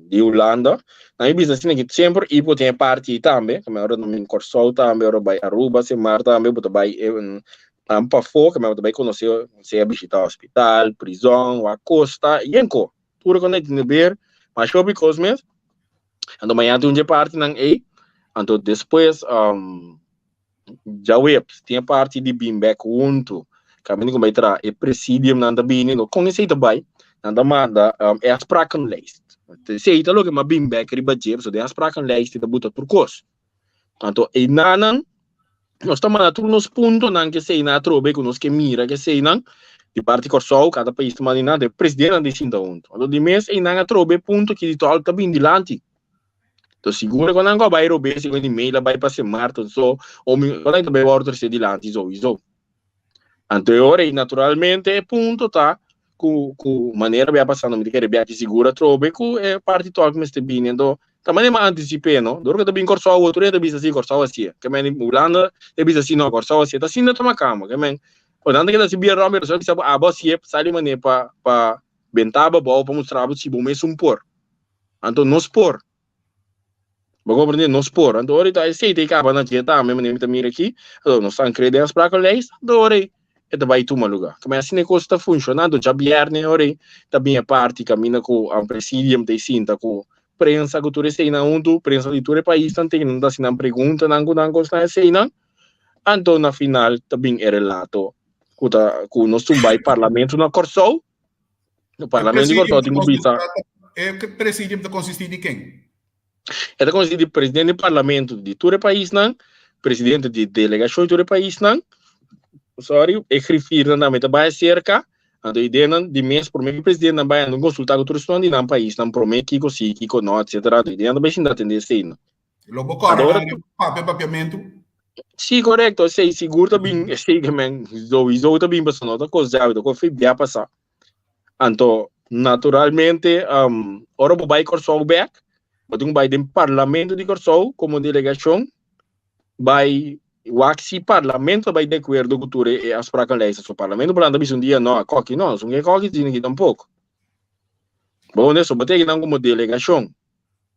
de Holanda. Na minha vista, assim, que sempre IPCO tem parte também, como agora no Corsol também, agora vai Aruba, Semar também, também para fora, mas também conheceu, se visitar hospital, prisão, a costa, e enco. Tudo quando é de ver, mas eu vi cosmes. Então amanhã tem uma parte não é. Então depois já web tem parte de Bimbek junto. Kami vai tra e presidium nanda bini no conhece também. Nanda manda é as prakan list. Sei tá logo mas Bimbek riba jeb so de as prakan list da buta turcos. Então e nanan nós estamos na nos pontos não que sei na trobe que nós que mira que sei não de parte corso cada país também não de presidente de sinta junto. Então de mês e na trobe ponto que de tal tá bem dilante. Então seguro quando não vai robe se quando e-mail vai para se marto so ou quando também outro se dilante so. Anteriore, naturalmente, punto tá, com maneira bem passando, me quer bem segura, trobe, com parte talk me este bem, então, também é mais antecipe, não? Duro que também corso o outro, é também assim, corso assim, que men Holanda, é bem assim, não, corso assim, tá assim, não toma calma, que men, quando que tá se bem romper, só que sabe, a boss é, sai mané para bentaba, bom, para mostrar se bom mesmo por, então não por. Vou compreender, não por, então, ahorita, sei que acaba na dieta, mesmo me mira aqui, então, não são credências para colegas, adorei. E vai tomar lugar. Como assim a coisa está funcionando, já viernes ore, também a parte caminha com o presidium de cinta com prensa que tu recebe na prensa de todo o país também não dá assim uma pergunta não coisa assim não. Então na final também é relato que nós vai parlamento na Corsol, no parlamento de Corsol tem que visa. É que presidium está consistir de quem? É da consistir de presidente do parlamento de todo o país não, presidente de delegação de todo o país não. Sorry, escrever na meta vai cerca, a ideia de mês por meio presidente na vai não consultar com todos os no país, não promete que consiga, que não, etc. A ideia não vai se atender assim. Logo corre, papiamento. Sim, correto, sei, seguro também, sei que men, isso também passa outra coisa, já o que foi bem passar. Então, naturalmente, ora vai Corsol back, mas vai do parlamento de Corsol como delegação, vai o axi parlamento vai de acordo com tudo e as prakan leis do parlamento para andar um dia não a coque não são que coque tinha que tampouco bom né só bater não como delegação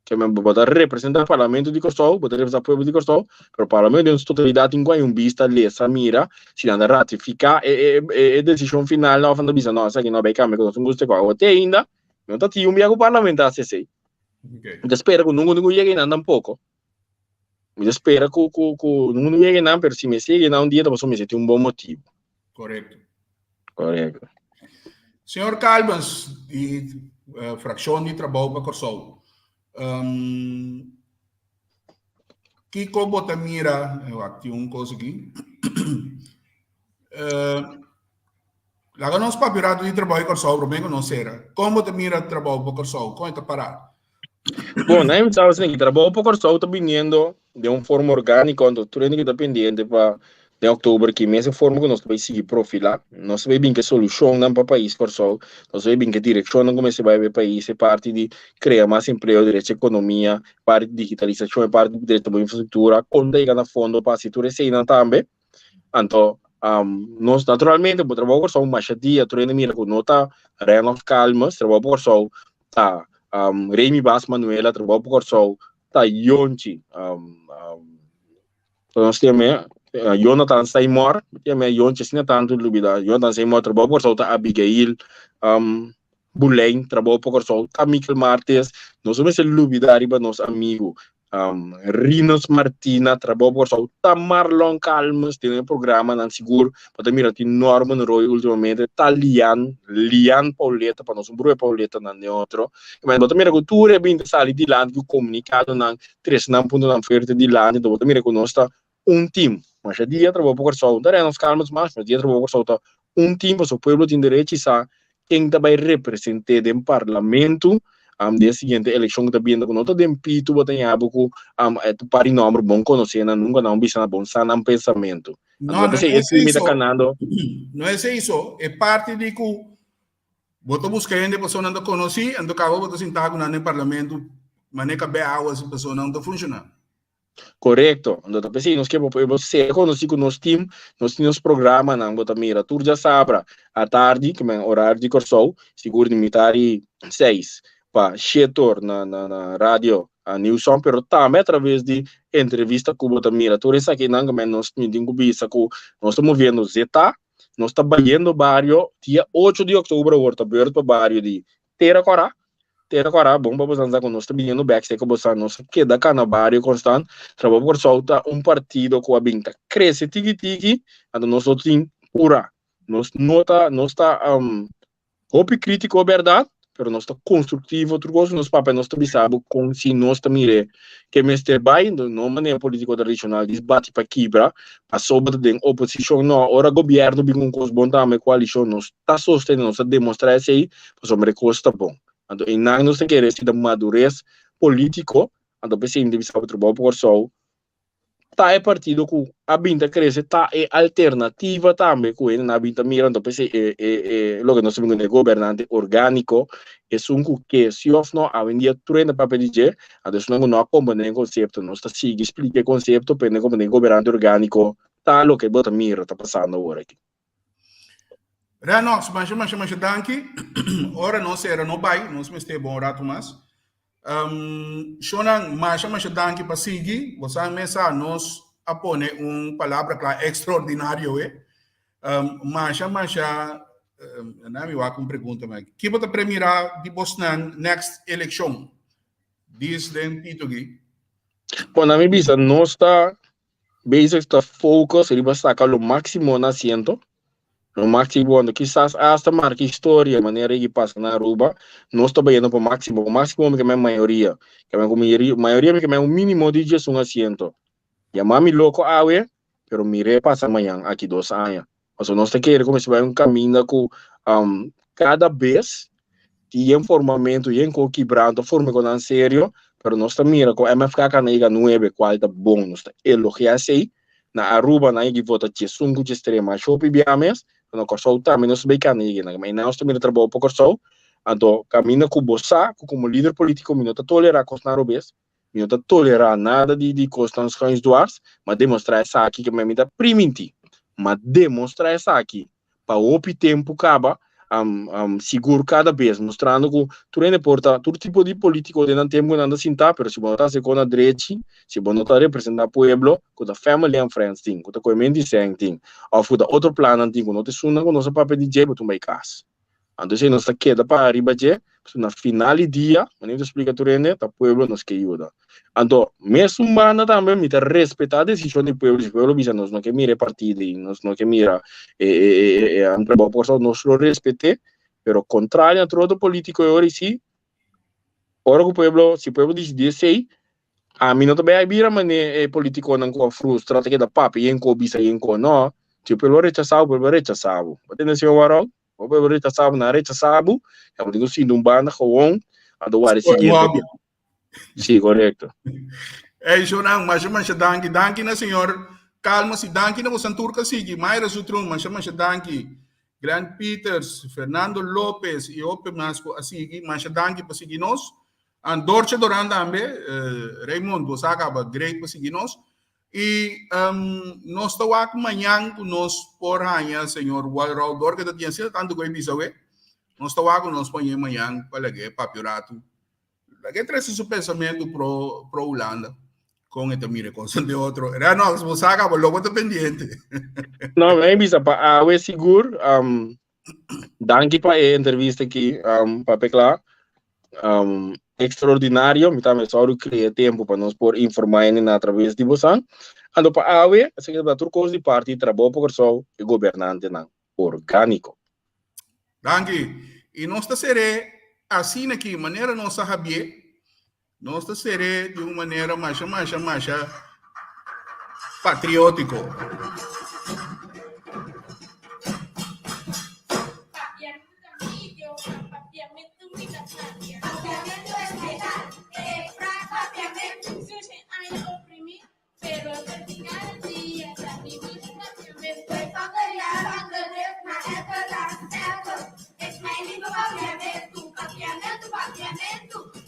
que me botar representar o parlamento de Corsol botar representar o povo de Corsol para o parlamento tem totalidade em qual vista lê essa mira se anda ratificar e decisão final não faz bisa não sabe que não vai cambiar com os gostos qual até ainda não tá tinha o parlamento a ser espera que não chegue ainda tampouco. Me espera que não chegue não, mas se me segue não dia, depois me sente bom motivo. Correto. Senhor Calvins, de fração de trabalho para Corsol. Kiko Botamira, eu aqui coisa aqui. Lá nós papirado de trabalho com Corsol, bem que não será. Como Botamira trabalho para Corsol? Como é que parar? Bom, na empresa assim, que trabalho para Corsol está vindo de uma forma orgânica, quando tu está pendente para de outubro, que mesmo forma que nós vamos seguir profilar, nós sabemos bem que solução não para o país Corsol, nós sabemos bem que direção não começa a vai para o país, é parte de criar mais emprego, direito à economia, parte de digitalização, é parte de direito à infraestrutura, quando chega na fundo para a situação também. Então, nós naturalmente, o trabalho por Corsol, mas dia, tu ainda mira com nota, Renov Calmas, trabalho por Corsol, tá, Remy Bas Manuela, trabalho por Corsol, tá, Yonchi, nós temos Jonathan Seymour, temos Yonchi, assim, tanto dúvida, Jonathan Seymour, trabalho por Corsol, tá, Abigail, Bulém, trabalho por Corsol, tá, Michael Martes, nós somos dúvida, arriba, nosso amigo, Rinos Martina, trabalho por Corsol, tá, Marlon Calmas, tem programa, não seguro, para mira, tem Norman Roy, ultimamente, tá, Lian Pauleta, para nós, Bruno Pauleta, não é outro, mas para mira, tu é bem interessado de lá, que o comunicado, não, 3 não, ponto, não, oferta de lá, então, para mira, que nós tá, time, mas a dia trabalho por Corsol, não é nos calmas, mas dia trabalho por Corsol, tá, time, para o povo tem direito a quem vai representar no parlamento, dia seguinte eleição que está vindo com outro dempito botar em abuco para número bom conhecer nunca não bisa bom sana pensamento Não, não é isso, é parte de que você busca gente pessoa não conhece, então acaba você sentar no parlamento, mas nem cabe água essa pessoa não está funcionando. Correto, então pensei nós que você conhece com nosso time, nós temos programa não bota mira turja sabra à tarde que é horário de Corsol, seguro de mitari 6 para Chetor na rádio a Newsom, pero também através de entrevista com o Botamira. Por isso aqui nós estamos vendo Zeta, nós estamos trabalhando no bairro, dia 8 de outubro, agora está aberto para o bairro de Teracorá, bom para você andar com nós, estamos vindo backstage com você, nós queda cá no bairro constante, trabalho por solta partido com a binta, cresce tiki-tiki, então nós temos pura, nós está hope crítico, verdade, pero nós está construtivo, outro coisa, nós papel nós também sabe com se nós também que Mr. Biden, não maneira político tradicional, desbate para quebrar, para sobre de oposição, não, ora governo bem com coisa bom também, coalição, nós está sustentando, nós está demonstrando isso aí, para sobre coisa está bom. Então, em nós nós quer esse da madurez político, então pensei em divisão para trabalho por sol, tá é partido com a binta cresce, tá é alternativa também com ele na binta mira, então pensei logo nós temos um governante orgânico, é que se of não a vendia treina para pedir, então não acompanha o conceito, nós está sigue explica o conceito, pende como um governante orgânico, tá lo que bota mira tá passando agora aqui. Renox, mas danke, ora nós era no bai, nós me este bom rato mas Shonang, mas danke para seguir, você mesa nos apone palavra clara extraordinário, mas não me vai com pergunta, mas que bota primeira de Bosnan next election, diz den Pitogi. Bom, na minha vista, nós está basic está focus, ele vai sacar o máximo na assento. No máximo, quizás hasta marca história, maneira que passa na Aruba, nós estamos indo para o máximo que é a maioria, que é o mínimo de 10 assento. E a mami louco awe, pero mire passa amanhã, aqui 2 anos. Então, nós queremos começar um caminho com cada vez, e informamento, e quebrando, forma com sério, pero nós mira com MFK canaiga 9, qual tá bom, nós elogiar sei, na Aruba, na que vota de sungo de extrema, shopping biames, no Corsol também nós bem canaiga, mas nós também trabalhamos para Corsol, então caminha com você, como líder político, não tolerar com os narubes, não tolerar nada de constâncias duas, mas demonstrar essa aqui que me dá primiti, mas demonstrar essa aqui, para o tempo acaba, seguro cada vez, mostrando que tu não importa, todo tipo de político de não tem que andar sentar, mas se você está com a direita, se você está representando o povo, com a family and friends, com a community thing, ou com outro plano, com não te suna com nosso papel de jeito, tu vai casa. Então, se nós queda para arriba, na final do dia, não explica tu rende, o povo nos que ajuda. Então, mesmo humana também, me respeitar a decisão do povo, se o povo diz, nós não queremos partido, nós não queremos trabalho por nós lo respeite, pero contrario a todo político ahora sí, ahora que si o pueblo diz a mim não também vira mané político não com frustrado que da papi em co bisa em co não tipo pelo rechaçado batendo senhor Warol o pelo rechaçado na rechaçado eu digo sim um banda gewoon a do ar seguinte sim correto Jonang, mas danki na senhor, calma-se, danki na você turca sigue, Mayra Sutrum, mas danki, Grand Peters, Fernando Lopes e Ope Masco a sigue, mas danki para seguir nós, Dorche Doranda ambe, Raymond Bosaka, great para seguir nós, e nós estamos aqui amanhã com nós por aí, senhor Warol, Dorque da tinha sido tanto que bisawe, nós estamos aqui nós põe amanhã para que papirato, que traz esse pensamento pro Holanda. Com este mire, con de otro. Era no, vos saca, por logo pendiente. Não, bem, bisa, para a seguro, danke para a entrevista aqui, para Pecla, extraordinário, me também só criar tempo para nós por informar na através de você. Ando para a assim que da turcos de parte, trabalho por só e governante não, orgânico. Danke. E nós está seré assim aqui, maneira nossa rabie. Nós seremos de uma maneira mais patriótico.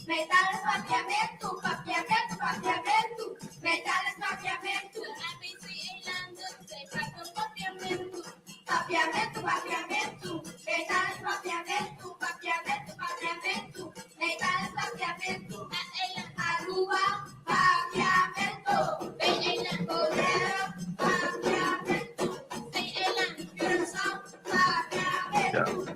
Metales papiamento, papiamento, papiamento. Metales papiamento. ABC Eilando, sei para papiamento. Papiamento, papiamento. Metales papiamento, papiamento, papiamento. Metales papiamento. Aruba, papiamento. Vem Eilando, Correia, papiamento. Vem Eilando, Coração, papiamento.